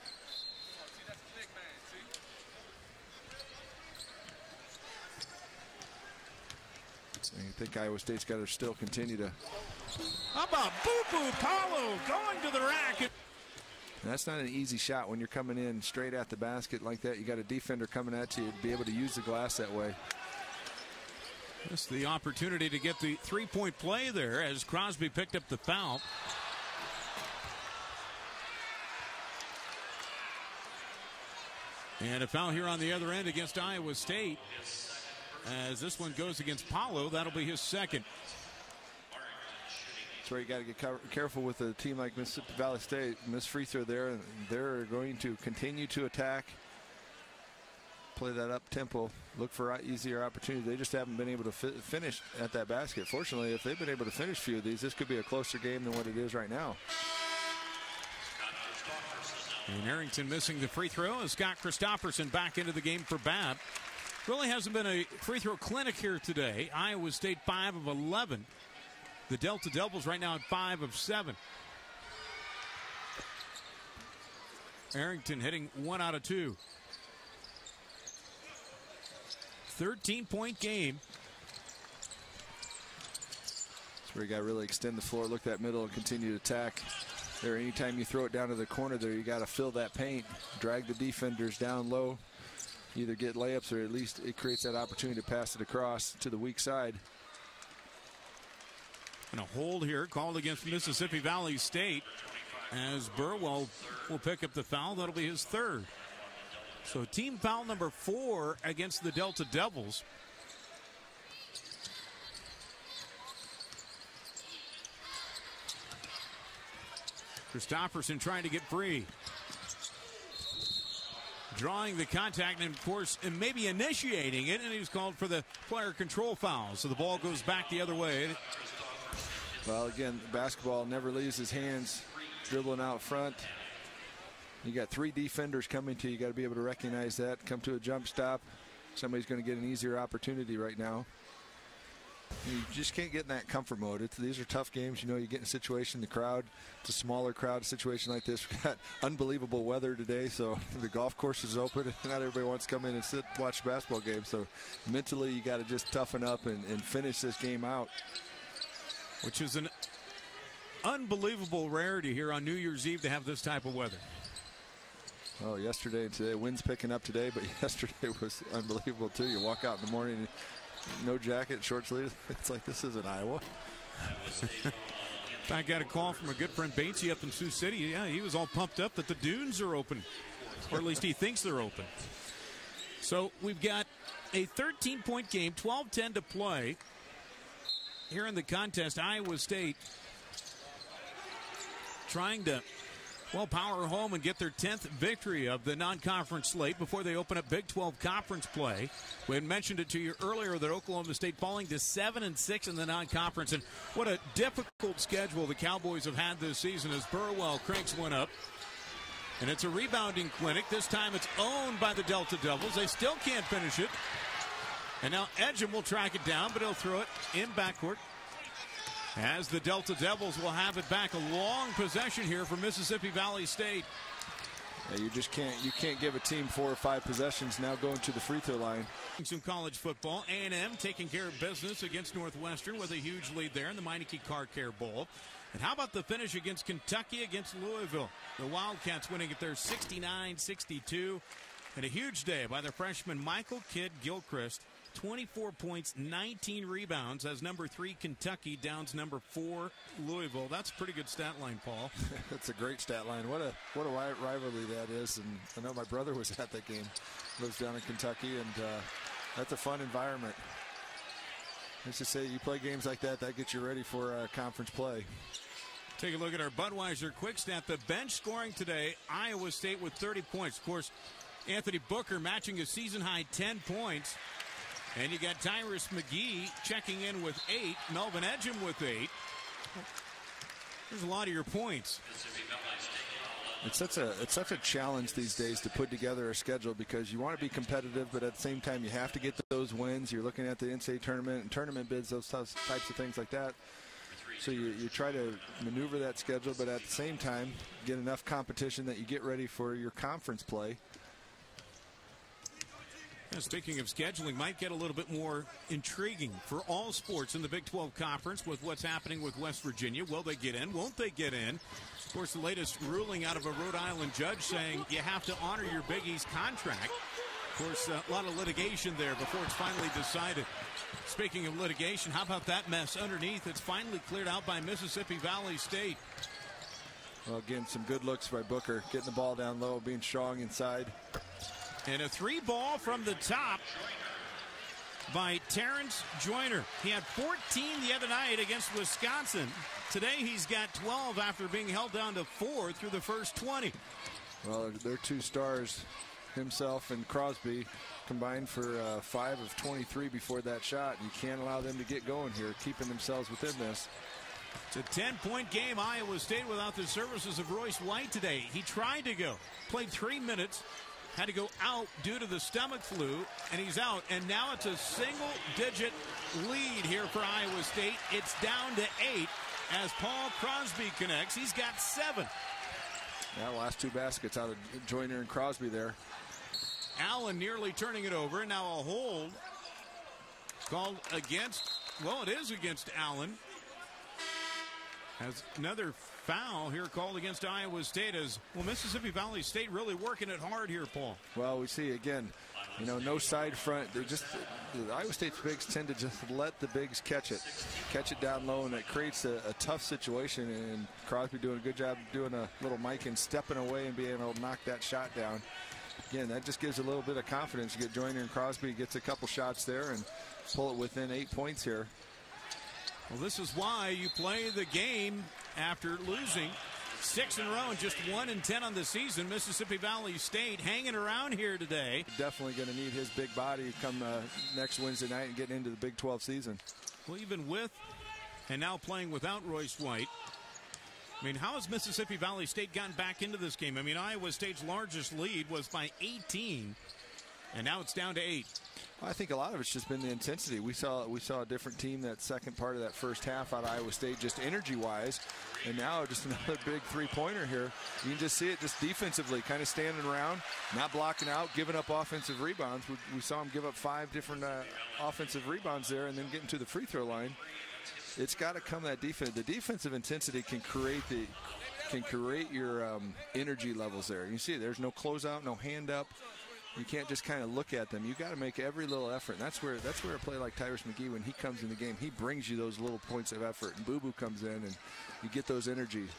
I think Iowa State's got to still continue to. How about Boo-Boo Paulo going to the rack? And that's not an easy shot when you're coming in straight at the basket like that. You got a defender coming at you to be able to use the glass that way. Just the opportunity to get the three-point play there as Crosby picked up the foul. And a foul here on the other end against Iowa State. As this one goes against Paulo, that'll be his second. That's where you got to get careful with a team like Mississippi Valley State. Miss free throw there, and they're going to continue to attack. Play that up tempo, look for easier opportunities. They just haven't been able to finish at that basket. Fortunately, if they've been able to finish a few of these, this could be a closer game than what it is right now. And Arrington missing the free throw as Scott Christopherson back into the game for Babb. Really hasn't been a free throw clinic here today. Iowa State 5 of 11. The Delta Devils right now at 5 of 7. Arrington hitting 1 out of 2. 13-point game. That's where you got to really extend the floor, look that middle, and continue to attack. There, anytime you throw it down to the corner there, you got to fill that paint, drag the defenders down low, either get layups or at least it creates that opportunity to pass it across to the weak side. And a hold here called against Mississippi Valley State as Burwell will pick up the foul. That'll be his third. So team foul number 4 against the Delta Devils. Christopherson trying to get free. Drawing the contact and, of course, and maybe initiating it, and he's called for the player control foul. So the ball goes back the other way. Well, again, the basketball never leaves his hands, dribbling out front. You got 3 defenders coming to you. You got to be able to recognize that. Come to a jump stop. Somebody's going to get an easier opportunity right now. You just can't get in that comfort mode. These are tough games. You know, you get in a situation, the crowd, it's a smaller crowd, a situation like this. We've got unbelievable weather today, so the golf course is open. Not everybody wants to come in and sit watch a basketball game. So mentally, you got to just toughen up and finish this game out. Which is an unbelievable rarity here on New Year's Eve to have this type of weather. Oh, yesterday and today, wind's picking up today, but yesterday was unbelievable too. You walk out in the morning, no jacket, short sleeves. It's like this isn't Iowa. I got a call from a good friend Batesy up in Sioux City. Yeah, he was all pumped up that the dunes are open, or at least he thinks they're open. So we've got a 13-point game, 12-10 to play here in the contest. Iowa State trying to Well, power home and get their 10th victory of the non-conference slate before they open up Big 12 conference play. We had mentioned it to you earlier that Oklahoma State falling to 7-6 in the non-conference. And what a difficult schedule the Cowboys have had this season as Burwell cranks one up. And it's a rebounding clinic. This time it's owned by the Delta Devils. They still can't finish it. And now Edgem will track it down, but he'll throw it in backcourt. As the Delta Devils will have it back. A long possession here for Mississippi Valley State. Yeah, you can't give a team 4 or 5 possessions now going to the free throw line. Some college football. A&M taking care of business against Northwestern with a huge lead there in the Meineke Car Care Bowl. And how about the finish against Kentucky against Louisville? The Wildcats winning it there 69-62. And a huge day by the freshman Michael Kidd-Gilchrist. 24 points, 19 rebounds as number 3 Kentucky downs number 4 Louisville. That's a pretty good stat line, Paul. That's a great stat line. What a rivalry that is. And I know my brother was at that game. Lives down in Kentucky, and that's a fun environment. Let's just say you play games like that, that gets you ready for conference play. Take a look at our Budweiser quick stat. The bench scoring today, Iowa State with 30 points. Of course, Anthony Booker matching a season-high 10 points. And you got Tyrus McGee checking in with 8. Melvin Edgem with 8. There's a lot of your points. It's such a challenge these days to put together a schedule because you want to be competitive, but at the same time you have to get those wins. You're looking at the NCAA tournament and tournament bids, those types of things like that. So you try to maneuver that schedule, but at the same time get enough competition that you get ready for your conference play. Yeah, speaking of scheduling, might get a little bit more intriguing for all sports in the Big 12 Conference with what's happening with West Virginia. Will they get in? Won't they get in? Of course, the latest ruling out of a Rhode Island judge saying you have to honor your Big East contract. Of course, a lot of litigation there before it's finally decided. Speaking of litigation, how about that mess underneath? It's finally cleared out by Mississippi Valley State. Well, again, some good looks by Booker, getting the ball down low, being strong inside. And a 3-ball from the top by Terrence Joyner. He had 14 the other night against Wisconsin. Today he's got 12 after being held down to 4 through the first 20. Well, they're 2 stars, himself and Crosby, combined for 5 of 23 before that shot. You can't allow them to get going here, keeping themselves within this. It's a 10-point game. Iowa State without the services of Royce White today. He tried to go, played 3 minutes. Had to go out due to the stomach flu, and he's out. And now it's a single-digit lead here for Iowa State. It's down to 8 as Paul Crosby connects. He's got 7. Yeah, last 2 baskets out of Joyner and Crosby there. Allen nearly turning it over. Now a hold called against, well, it is against Allen. Has another foul here called against Iowa State as, well, Mississippi Valley State really working it hard here, Paul. Well, we see again, no side front. They're just, the Iowa State's bigs tend to just let the bigs catch it down low, and it creates a tough situation. And Crosby doing a good job doing a little mic and stepping away and being able to knock that shot down. Again, that just gives a little bit of confidence. You get Joyner and Crosby gets a couple shots there and pull it within 8 points here. Well, this is why you play the game after losing 6 in a row and just 1-10 on the season. Mississippi Valley State hanging around here today. Definitely going to need his big body come next Wednesday night and getting into the Big 12 season. Well, even with and now playing without Royce White. I mean, how has Mississippi Valley State gotten back into this game? I mean, Iowa State's largest lead was by 18, and now it's down to 8. I think a lot of it's just been the intensity. We saw a different team that second part of that first half out of Iowa State, just energy-wise, and now just another big 3-pointer here. You can just see it just defensively, kind of standing around, not blocking out, giving up offensive rebounds. We saw them give up 5 different offensive rebounds there, and then getting to the free throw line. It's got to come that defense. The defensive intensity can create your energy levels there. You see, there's no closeout, no hand up. You can't just kind of look at them. You got to make every little effort. And that's where a play like Tyrus McGee, when he comes in the game, he brings you those little points of effort. And Boo Boo comes in, and you get those energies.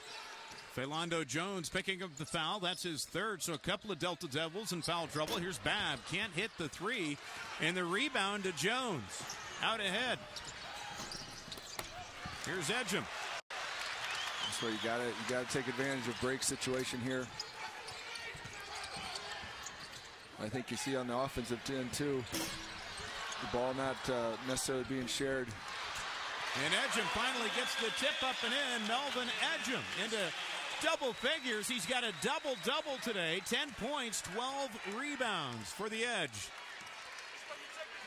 Philando Jones picking up the foul. That's his 3rd. So a couple of Delta Devils in foul trouble. Here's Babb. Can't hit the 3. And the rebound to Jones. Out ahead. Here's Edgem. That's where you gotta take advantage of break situation here. I think you see on the offensive end too, the ball not necessarily being shared. And Edgem finally gets the tip up and in. Melvin Edgem into double figures. He's got a double-double today. 10 points, 12 rebounds for the Edge.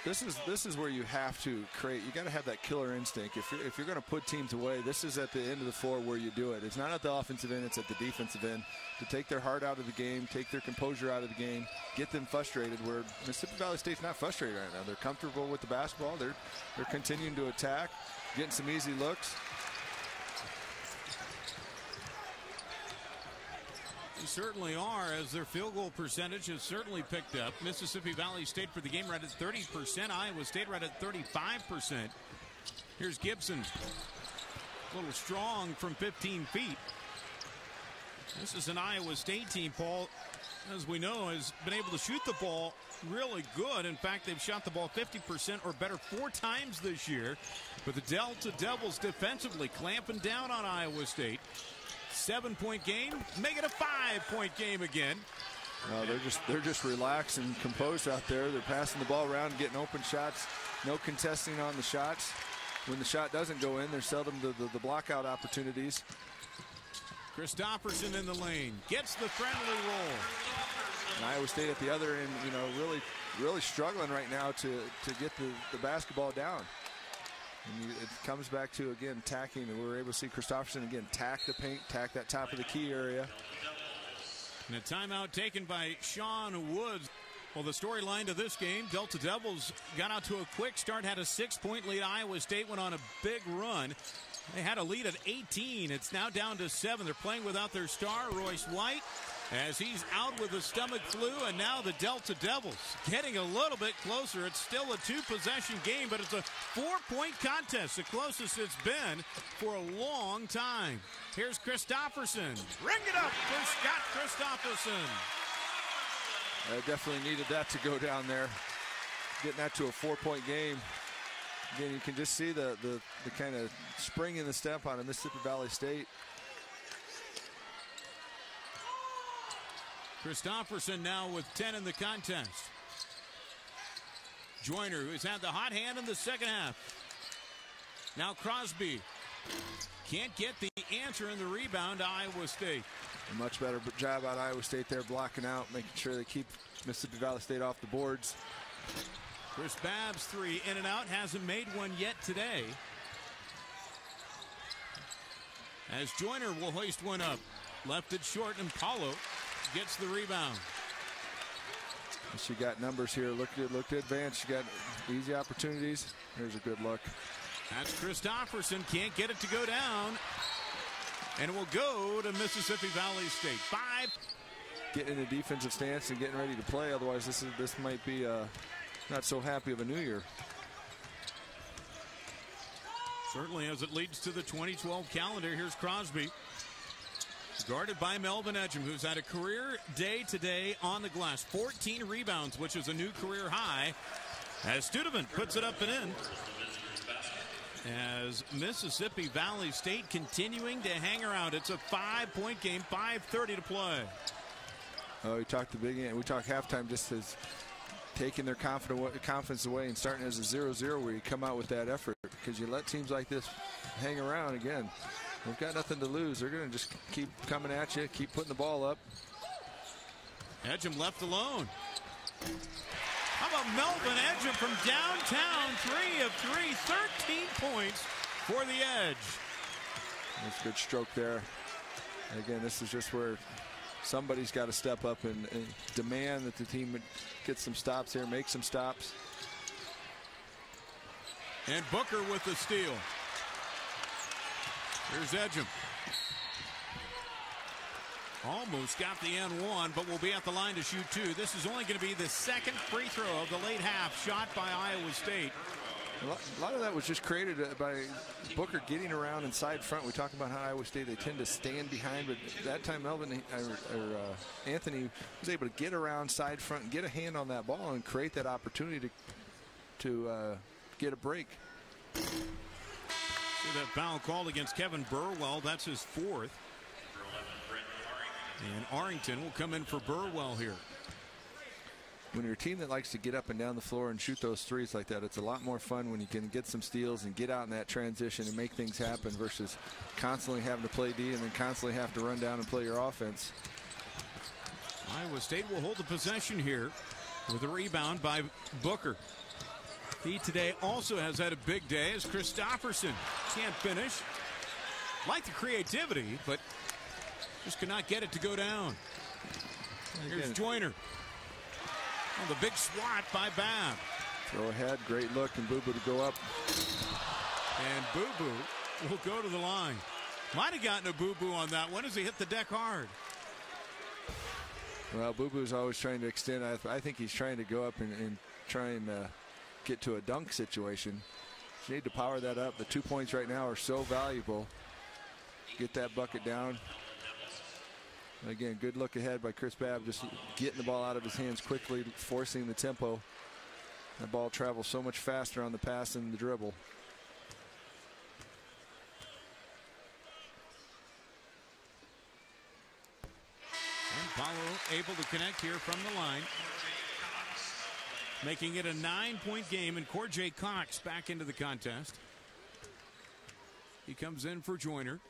This is where you have to create. You got to have that killer instinct. If you're going to put teams away, this is at the end of the floor where you do it. It's not at the offensive end. It's at the defensive end to take their heart out of the game, take their composure out of the game, get them frustrated. Where Mississippi Valley State's not frustrated right now. They're comfortable with the basketball. They're continuing to attack, getting some easy looks. They certainly are, as their field goal percentage has certainly picked up. Mississippi Valley State for the game right at 30%. Iowa State right at 35%. Here's Gibson. A little strong from 15 feet. This is an Iowa State team, Paul, as we know, has been able to shoot the ball really good. In fact, they've shot the ball 50% or better 4 times this year. But the Delta Devils defensively clamping down on Iowa State. 7-point game, make it a 5-point game again. They're just relaxed and composed out there. They're passing the ball around, getting open shots, no contesting on the shots. When the shot doesn't go in, there's seldom the blockout opportunities. Christopherson in the lane, gets the friendly roll. And Iowa State at the other end, really struggling right now to get the basketball down. And it comes back to, again, tacking, and we're able to see Christopherson, again, tack the paint, tack that top of the key area. And a timeout taken by Sean Woods. Well, the storyline to this game, Delta Devils got out to a quick start, had a 6-point lead. Iowa State went on a big run. They had a lead at 18. It's now down to 7. They're playing without their star, Royce White, as he's out with a stomach flu. And now the Delta Devils getting a little bit closer. It's still a 2-possession game, but it's a 4-point contest, the closest it's been for a long time. Here's Christopherson. Ring it up for Scott Christopherson. I definitely needed that to go down there. Getting that to a 4-point game. Again, you can just see the kind of spring in the step on a Mississippi Valley State. Christopherson now with 10 in the contest. Joyner, who's had the hot hand in the second half. Now Crosby can't get the answer in the rebound to Iowa State. A much better job out of Iowa State there, blocking out, making sure they keep Mississippi Valley State off the boards. Chris Babbs, 3 in and out, hasn't made one yet today. As Joyner will hoist one up. Left it short, and Paulo gets the rebound. She got numbers here. Look to advance. She got easy opportunities. Here's a good look. That's Christopherson. Can't get it to go down. And it will go to Mississippi Valley State. 5. Getting in a defensive stance and getting ready to play. Otherwise, this might be not so happy of a new year. Certainly, as it leads to the 2012 calendar. Here's Crosby. Guarded by Melvin Edgem, who's had a career day today on the glass. 14 rebounds, which is a new career high. As Studevant puts it up and in. As Mississippi Valley State continuing to hang around. It's a 5-point game, 5:30 to play. Oh, we talked the big end. We talked halftime just as taking their confidence away and starting as a 0-0 where you come out with that effort, because you let teams like this hang around again. They've got nothing to lose. They're going to just keep coming at you, keep putting the ball up. Edgem left alone. How about Melvin Edgem from downtown? 3 of 3, 13 points for the Edge. That's a good stroke there. And again, this is just where somebody's got to step up and demand that the team get some stops here, make some stops. And Booker with the steal. Here's Edgem. Almost got the N1, but will be at the line to shoot 2. This is only going to be the second free throw of the late half, shot by Iowa State. A lot of that was just created by Booker getting around inside front. We talk about how Iowa State, they tend to stand behind, but that time Anthony was able to get around side front and get a hand on that ball and create that opportunity to get a break. See that foul called against Kevin Burwell. That's his fourth. And Arrington will come in for Burwell here. When you're a team that likes to get up and down the floor and shoot those threes like that, it's a lot more fun when you can get some steals and get out in that transition and make things happen versus constantly having to play D and then constantly have to run down and play your offense. Iowa State will hold the possession here with a rebound by Booker. He today also has had a big day as Christopherson can't finish. Like the creativity, but just cannot get it to go down. Here's Joyner. Oh, the big swat by Babb. Throw ahead, great look, and Boo Boo to go up. And Boo Boo will go to the line. Might have gotten a Boo Boo on that one as he hit the deck hard. Well, Boo Boo's always trying to extend. I think he's trying to go up and try and get to a dunk situation. You need to power that up. The 2 points right now are so valuable. Get that bucket down. Again, good look ahead by Chris Babb, just getting the ball out of his hands quickly, forcing the tempo. The ball travels so much faster on the pass than the dribble. And Paulo able to connect here from the line, making it a 9-point game, and Corjay Cox back into the contest. He comes in for Joyner.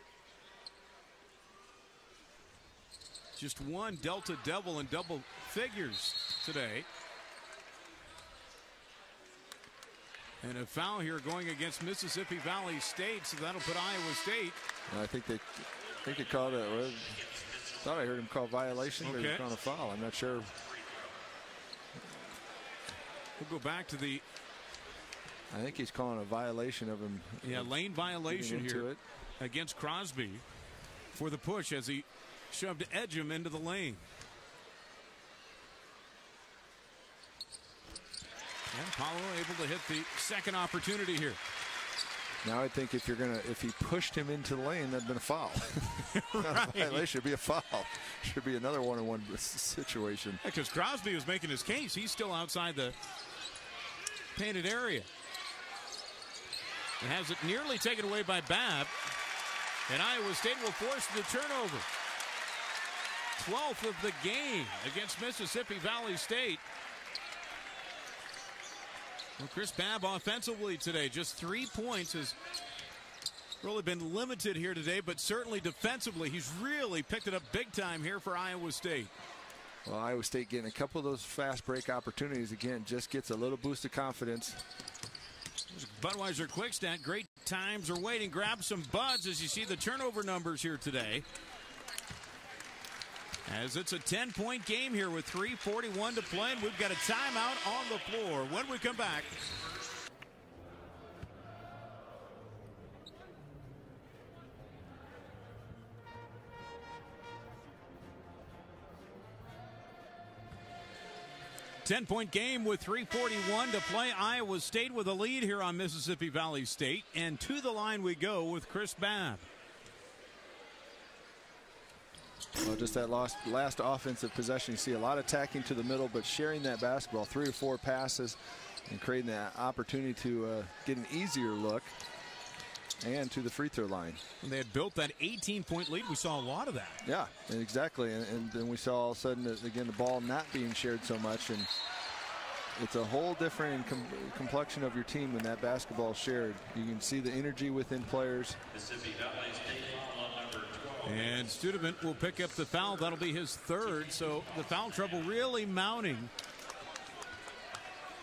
Just one Delta double in double figures today. And a foul here going against Mississippi Valley State, so that'll put Iowa State. I think they called it. Thought I heard him call violation, but he was calling a foul. I'm not sure. We'll go back to the. I think he's calling a violation of him. Yeah, lane violation here against Crosby for the push as he shoved Edgem into the lane. And Paulo able to hit the second opportunity here. Now I think if he pushed him into the lane, that'd been a foul. Right. Not a violation, should be a foul. Should be another one-on-one situation. Because Crosby was making his case. He's still outside the painted area. And has it nearly taken away by Babb. And Iowa State will force the turnover. 12th of the game against Mississippi Valley State. Well, Chris Babb offensively today, just 3 points, has really been limited here today, but certainly defensively, he's really picked it up big time here for Iowa State. Well, Iowa State getting a couple of those fast break opportunities again, just gets a little boost of confidence. Budweiser quick stat, great times are waiting. Grab some buds as you see the turnover numbers here today. As it's a 10-point game here with 3:41 to play, and we've got a timeout on the floor. When we come back, .10 game with 3:41 to play. Iowa State with a lead here on Mississippi Valley State, and to the line we go with Chris Babb. Well, just that last offensive possession, you see a lot of attacking to the middle, but sharing that basketball, 3 or 4 passes, and creating that opportunity to get an easier look and to the free throw line. And they had built that 18-point lead. We saw a lot of that. Yeah, exactly. And then we saw all of a sudden, again, the ball not being shared so much. And it's a whole different complexion of your team when that basketball is shared. You can see the energy within players. And Studevant will pick up the foul. That'll be his third. So the foul trouble really mounting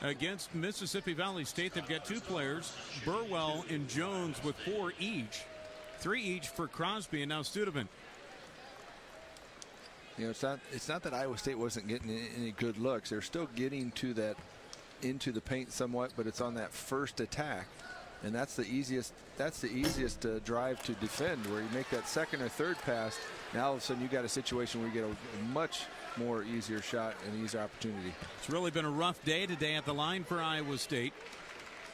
against Mississippi Valley State. They've got 2 players, Burwell and Jones, with 4 each. 3 each for Crosby, and now Studevant. You know, it's not that Iowa State wasn't getting any good looks. They're still getting to that into the paint somewhat, but it's on that first attack. And that's the easiest drive to defend, where you make that second or third pass. Now all of a sudden you got a situation where you get a much more easier shot and easier opportunity. It's really been a rough day today at the line for Iowa State,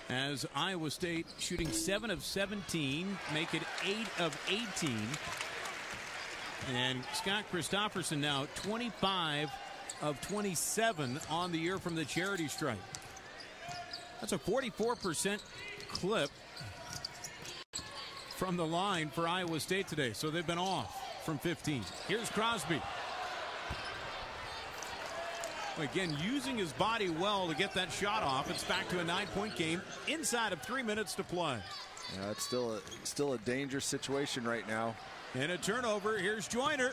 as Iowa State shooting 7 of 17, make it 8 of 18. And Scott Christopherson now 25 of 27 on the year from the charity stripe. That's a 44% clip. from the line for Iowa State today, so they've been off from 15. Here's Crosby. Again, using his body well to get that shot off. It's back to a 9-point game inside of 3 minutes to play. Yeah, it's still a dangerous situation right now. And a turnover. Here's Joyner.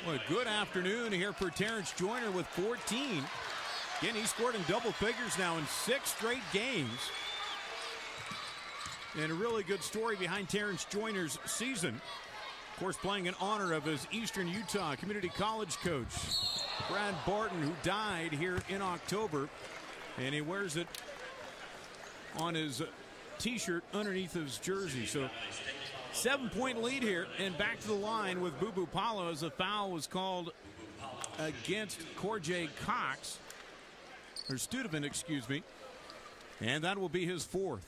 Well, a good afternoon here for Terrence Joyner with 14. Again, he scored in double figures now in 6 straight games. And a really good story behind Terrence Joyner's season. Of course, playing in honor of his Eastern Utah Community College coach, Brad Barton, who died here in October. And he wears it on his T-shirt underneath his jersey. So 7-point lead here, and back to the line with Boo Paulo as a foul was called against Corjay Cox, or Studevant, excuse me, and that will be his 4th.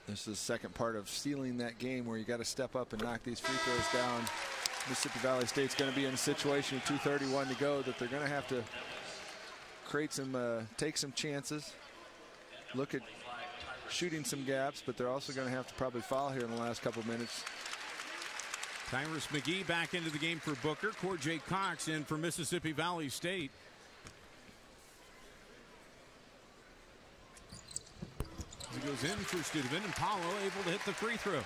This is the second part of sealing that game where you got to step up and knock these free throws down. Mississippi Valley State's going to be in a situation with 2:31 to go that they're going to have to create some, take some chances, look at shooting some gaps, but they're also going to have to probably foul here in the last couple minutes. Tyrus McGee back into the game for Booker. Corjay Cox in for Mississippi Valley State. He goes in for Studevant, and Paulo able to hit the free throw.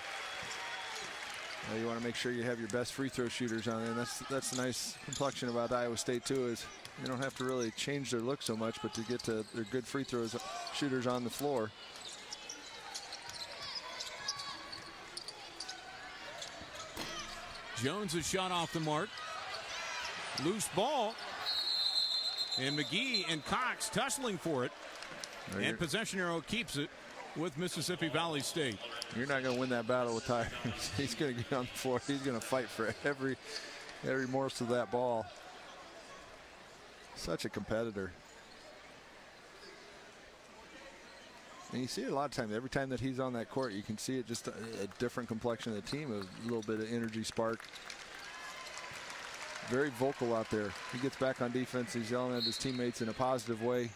Well, you want to make sure you have your best free throw shooters on there. And that's a nice complexion about Iowa State too, is they don't have to really change their look so much, but to get to their good free throws shooters on the floor. Jones is shot off the mark. Loose ball. And McGee and Cox tussling for it. And possession arrow keeps it with Mississippi Valley State. You're not going to win that battle with Tyrus. He's going to get on the floor. He's going to fight for every morsel of that ball. Such a competitor. And you see it a lot of times. Every time that he's on that court, you can see it, just a different complexion of the team, a little bit of energy spark. Very vocal out there. He gets back on defense. He's yelling at his teammates in a positive way.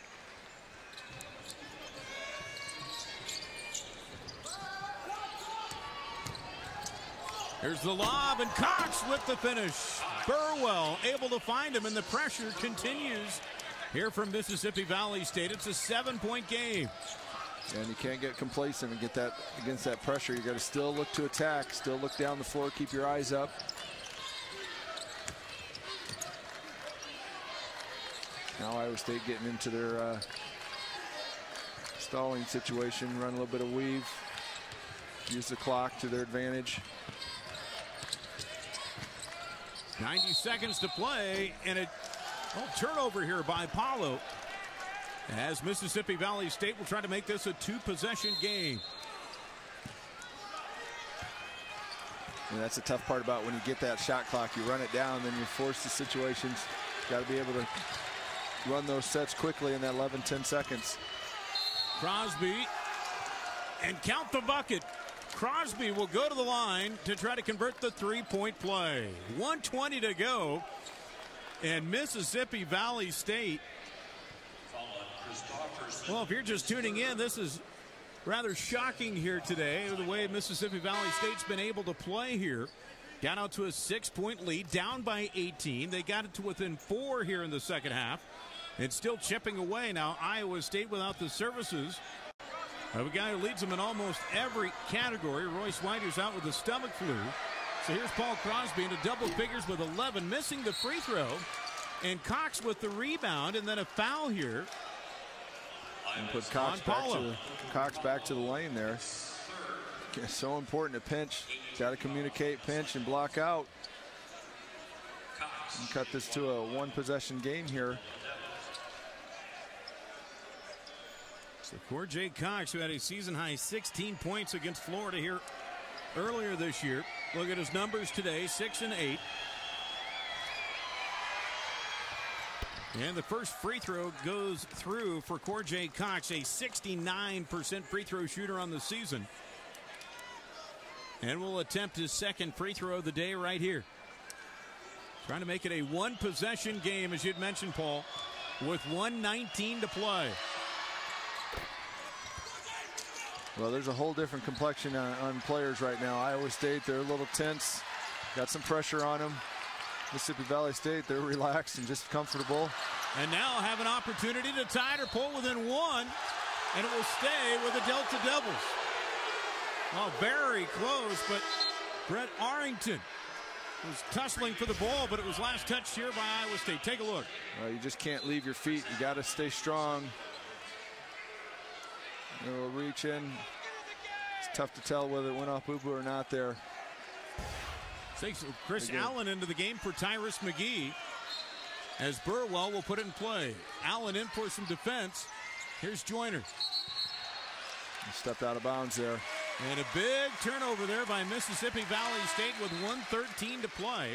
Here's the lob, and Cox with the finish. Burwell able to find him, and the pressure continues here from Mississippi Valley State. It's a 7-point game. And you can't get complacent and get that against that pressure. You got to still look to attack, still look down the floor, keep your eyes up. Now Iowa State getting into their stalling situation, run a little bit of weave, use the clock to their advantage. 90 seconds to play, and a turnover here by Paulo, as Mississippi Valley State will try to make this a 2-possession game. And that's the tough part about when you get that shot clock. You run it down, then you're forced to situations. Got to be able to run those sets quickly in that 11-10 seconds. Crosby, and count the bucket. Crosby will go to the line to try to convert the 3-point play. 1:20 to go, and Mississippi Valley State. Well, if you're just tuning in, this is rather shocking here today, the way Mississippi Valley State's been able to play here. Got out to a 6-point lead, down by 18. They got it to within 4 here in the second half, and still chipping away. Now Iowa State without the services of a guy who leads them in almost every category. Royce White, who's out with a stomach flu. So here's Paul Crosby into double figures with 11, missing the free throw. And Cox with the rebound, and then a foul here. And put Cox back to the lane there. It's so important to pinch. Got to communicate, pinch, and block out. And cut this to a 1-possession game here. So Corjay Cox, who had a season-high 16 points against Florida here earlier this year. Look at his numbers today, 6 and 8. And the first free throw goes through for Corjay Cox, a 69% free throw shooter on the season. And will attempt his second free throw of the day right here. Trying to make it a 1-possession game, as you'd mentioned, Paul, with 1:19 to play. Well, there's a whole different complexion on players right now. Iowa State, they're a little tense. Got some pressure on them. Mississippi Valley State, they're relaxed and just comfortable. And now have an opportunity to tie it or pull within one, and it will stay with the Delta Devils. Well, very close, but Brett Arrington was tussling for the ball, but it was last touched here by Iowa State. Take a look. Well, you just can't leave your feet. You got to stay strong. A little reach in. It's tough to tell whether it went off boo-boo or not there. Takes Chris Allen into the game for Tyrus McGee, as Burwell will put it in play. Allen in for some defense. Here's Joyner. He stepped out of bounds there. And a big turnover there by Mississippi Valley State with 1:13 to play.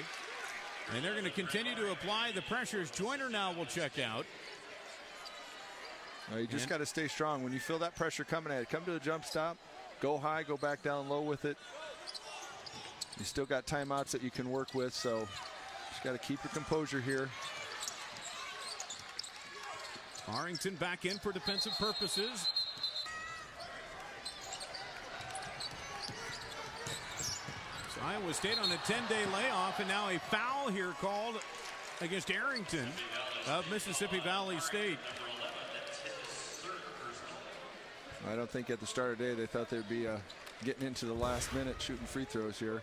And they're going to continue to apply the pressures. Joyner now will check out. You just got to stay strong. When you feel that pressure coming at it, come to a jump stop, go high, go back down low with it. You still got timeouts that you can work with, so just got to keep your composure here. Arrington back in for defensive purposes. So Iowa State on a 10-day layoff, and now a foul here called against Arrington of Mississippi Valley State. I don't think at the start of the day they thought they'd be getting into the last minute shooting free throws here.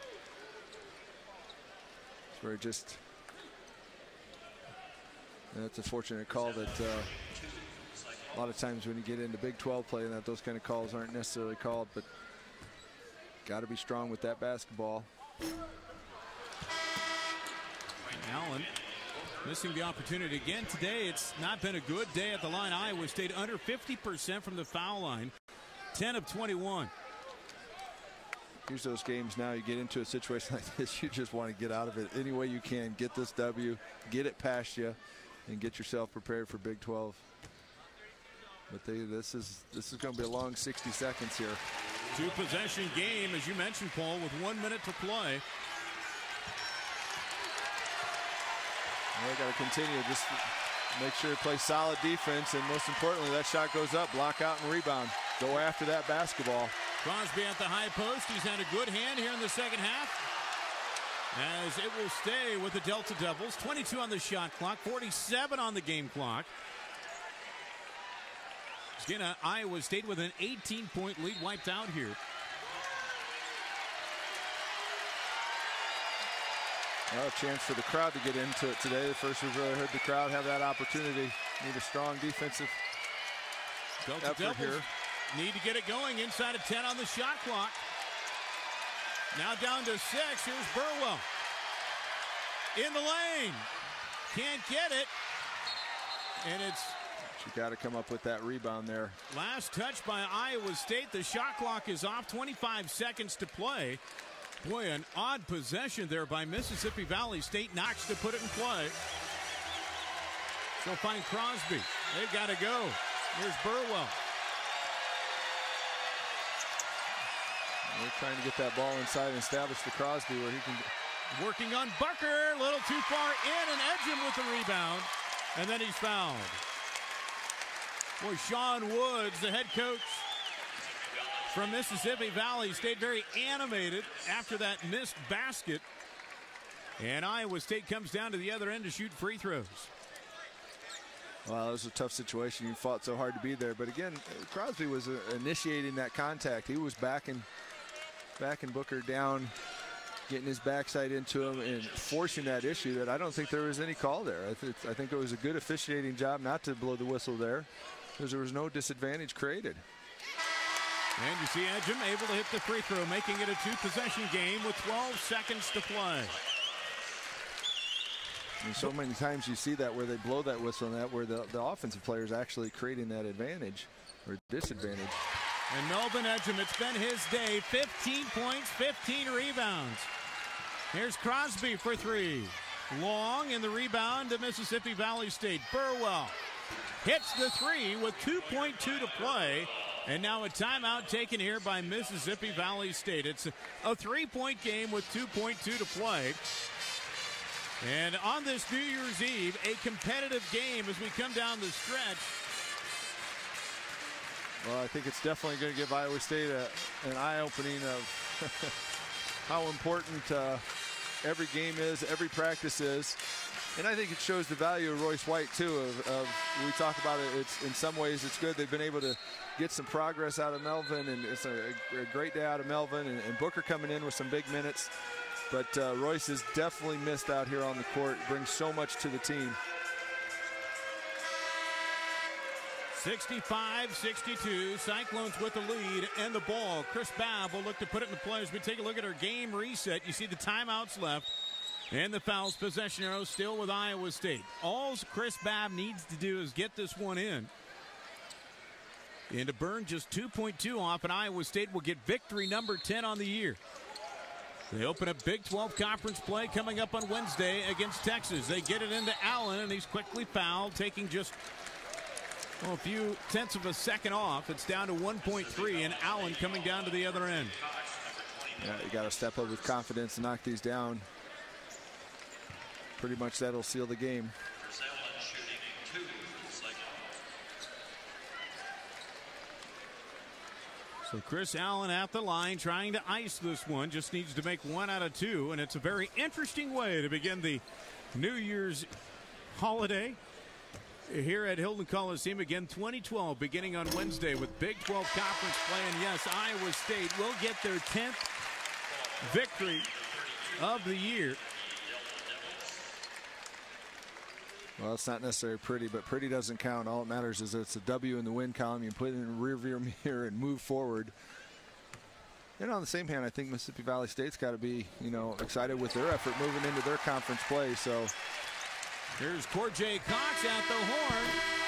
It's where it just, that's a fortunate call that a lot of times when you get into Big 12 play, that those kind of calls aren't necessarily called, but got to be strong with that basketball. Allen missing the opportunity again today. It's not been a good day at the line. Iowa State under 50% from the foul line, 10 of 21. Here's those games now. You get into a situation like this, you just want to get out of it any way you can. Get this W, get it past you, and get yourself prepared for Big 12. But this is going to be a long 60 seconds here. Two-possession game, as you mentioned, Paul, with 1 minute to play. They got to continue. Just make sure to play solid defense, and most importantly, that shot goes up, block out, and rebound. Go after that basketball. Crosby at the high post. He's had a good hand here in the second half, as it will stay with the Delta Devils. 22 on the shot clock, 47 on the game clock. Again, Iowa State with an 18-point lead wiped out here. Well, a chance for the crowd to get into it today. The first we've really heard the crowd have that opportunity. Need a strong defensive Delta Devils here. Need to get it going inside of 10 on the shot clock. Now down to 6. Here's Burwell. In the lane. Can't get it. And it's... You got to come up with that rebound there. Last touch by Iowa State. The shot clock is off. 25 seconds to play. Boy, an odd possession there by Mississippi Valley State. Knox to put it in play. They'll find Crosby. They've got to go. Here's Burwell. They're trying to get that ball inside and establish the Crosby where he can. Working on Bucker. A little too far in, and Edgem with the rebound. And then he's fouled. Boy, Sean Woods, the head coach from Mississippi Valley State, very animated after that missed basket. And Iowa State comes down to the other end to shoot free throws. Well, it was a tough situation. You fought so hard to be there. But again, Crosby was initiating that contact. He was backing Booker down, getting his backside into him and forcing that issue that I don't think there was any call there. I think it was a good officiating job not to blow the whistle there, because there was no disadvantage created. And you see Edgem able to hit the free throw, making it a two-possession game with 12 seconds to play. And so many times you see that where they blow that whistle, and that where the offensive player is actually creating that advantage or disadvantage. And Melvin Edgem, it's been his day. 15 points, 15 rebounds. Here's Crosby for three. Long in the rebound to Mississippi Valley State. Burwell hits the three with 2.2 to play. And now a timeout taken here by Mississippi Valley State. It's a three-point game with 2.2 to play. And on this New Year's Eve, a competitive game as we come down the stretch. Well, I think it's definitely going to give Iowa State an eye-opening of how important every game is, every practice is. And I think it shows the value of Royce White, too. We talk about it, it's in some ways it's good. They've been able to get some progress out of Melvin, and it's a great day out of Melvin. And Booker coming in with some big minutes. But Royce has definitely missed out here on the court, brings so much to the team. 65-62, Cyclones with the lead and the ball. Chris Babb will look to put it in the play as we take a look at our game reset. You see the timeouts left and the fouls. Possession arrow still with Iowa State. All Chris Babb needs to do is get this one in. And to burn just 2.2 off, and Iowa State will get victory number 10 on the year. They open a Big 12 conference play coming up on Wednesday against Texas. They get it into Allen, and he's quickly fouled, taking just a few tenths of a second off. It's down to 1.3, and Allen coming down to the other end. Yeah, you got to step up with confidence and knock these down. Pretty much that'll seal the game. So Chris Allen at the line trying to ice this one. Just needs to make 1 out of 2, and it's a very interesting way to begin the New Year's holiday here at Hilton Coliseum. Again, 2012 beginning on Wednesday with Big 12 conference play. And yes, Iowa State will get their 10th victory of the year. Well, it's not necessarily pretty, but pretty doesn't count. All that matters is it's a W in the win column. You put it in the rearview mirror and move forward. And on the same hand, I think Mississippi Valley State's got to be, excited with their effort moving into their conference play. So here's Corjay Cox at the horn.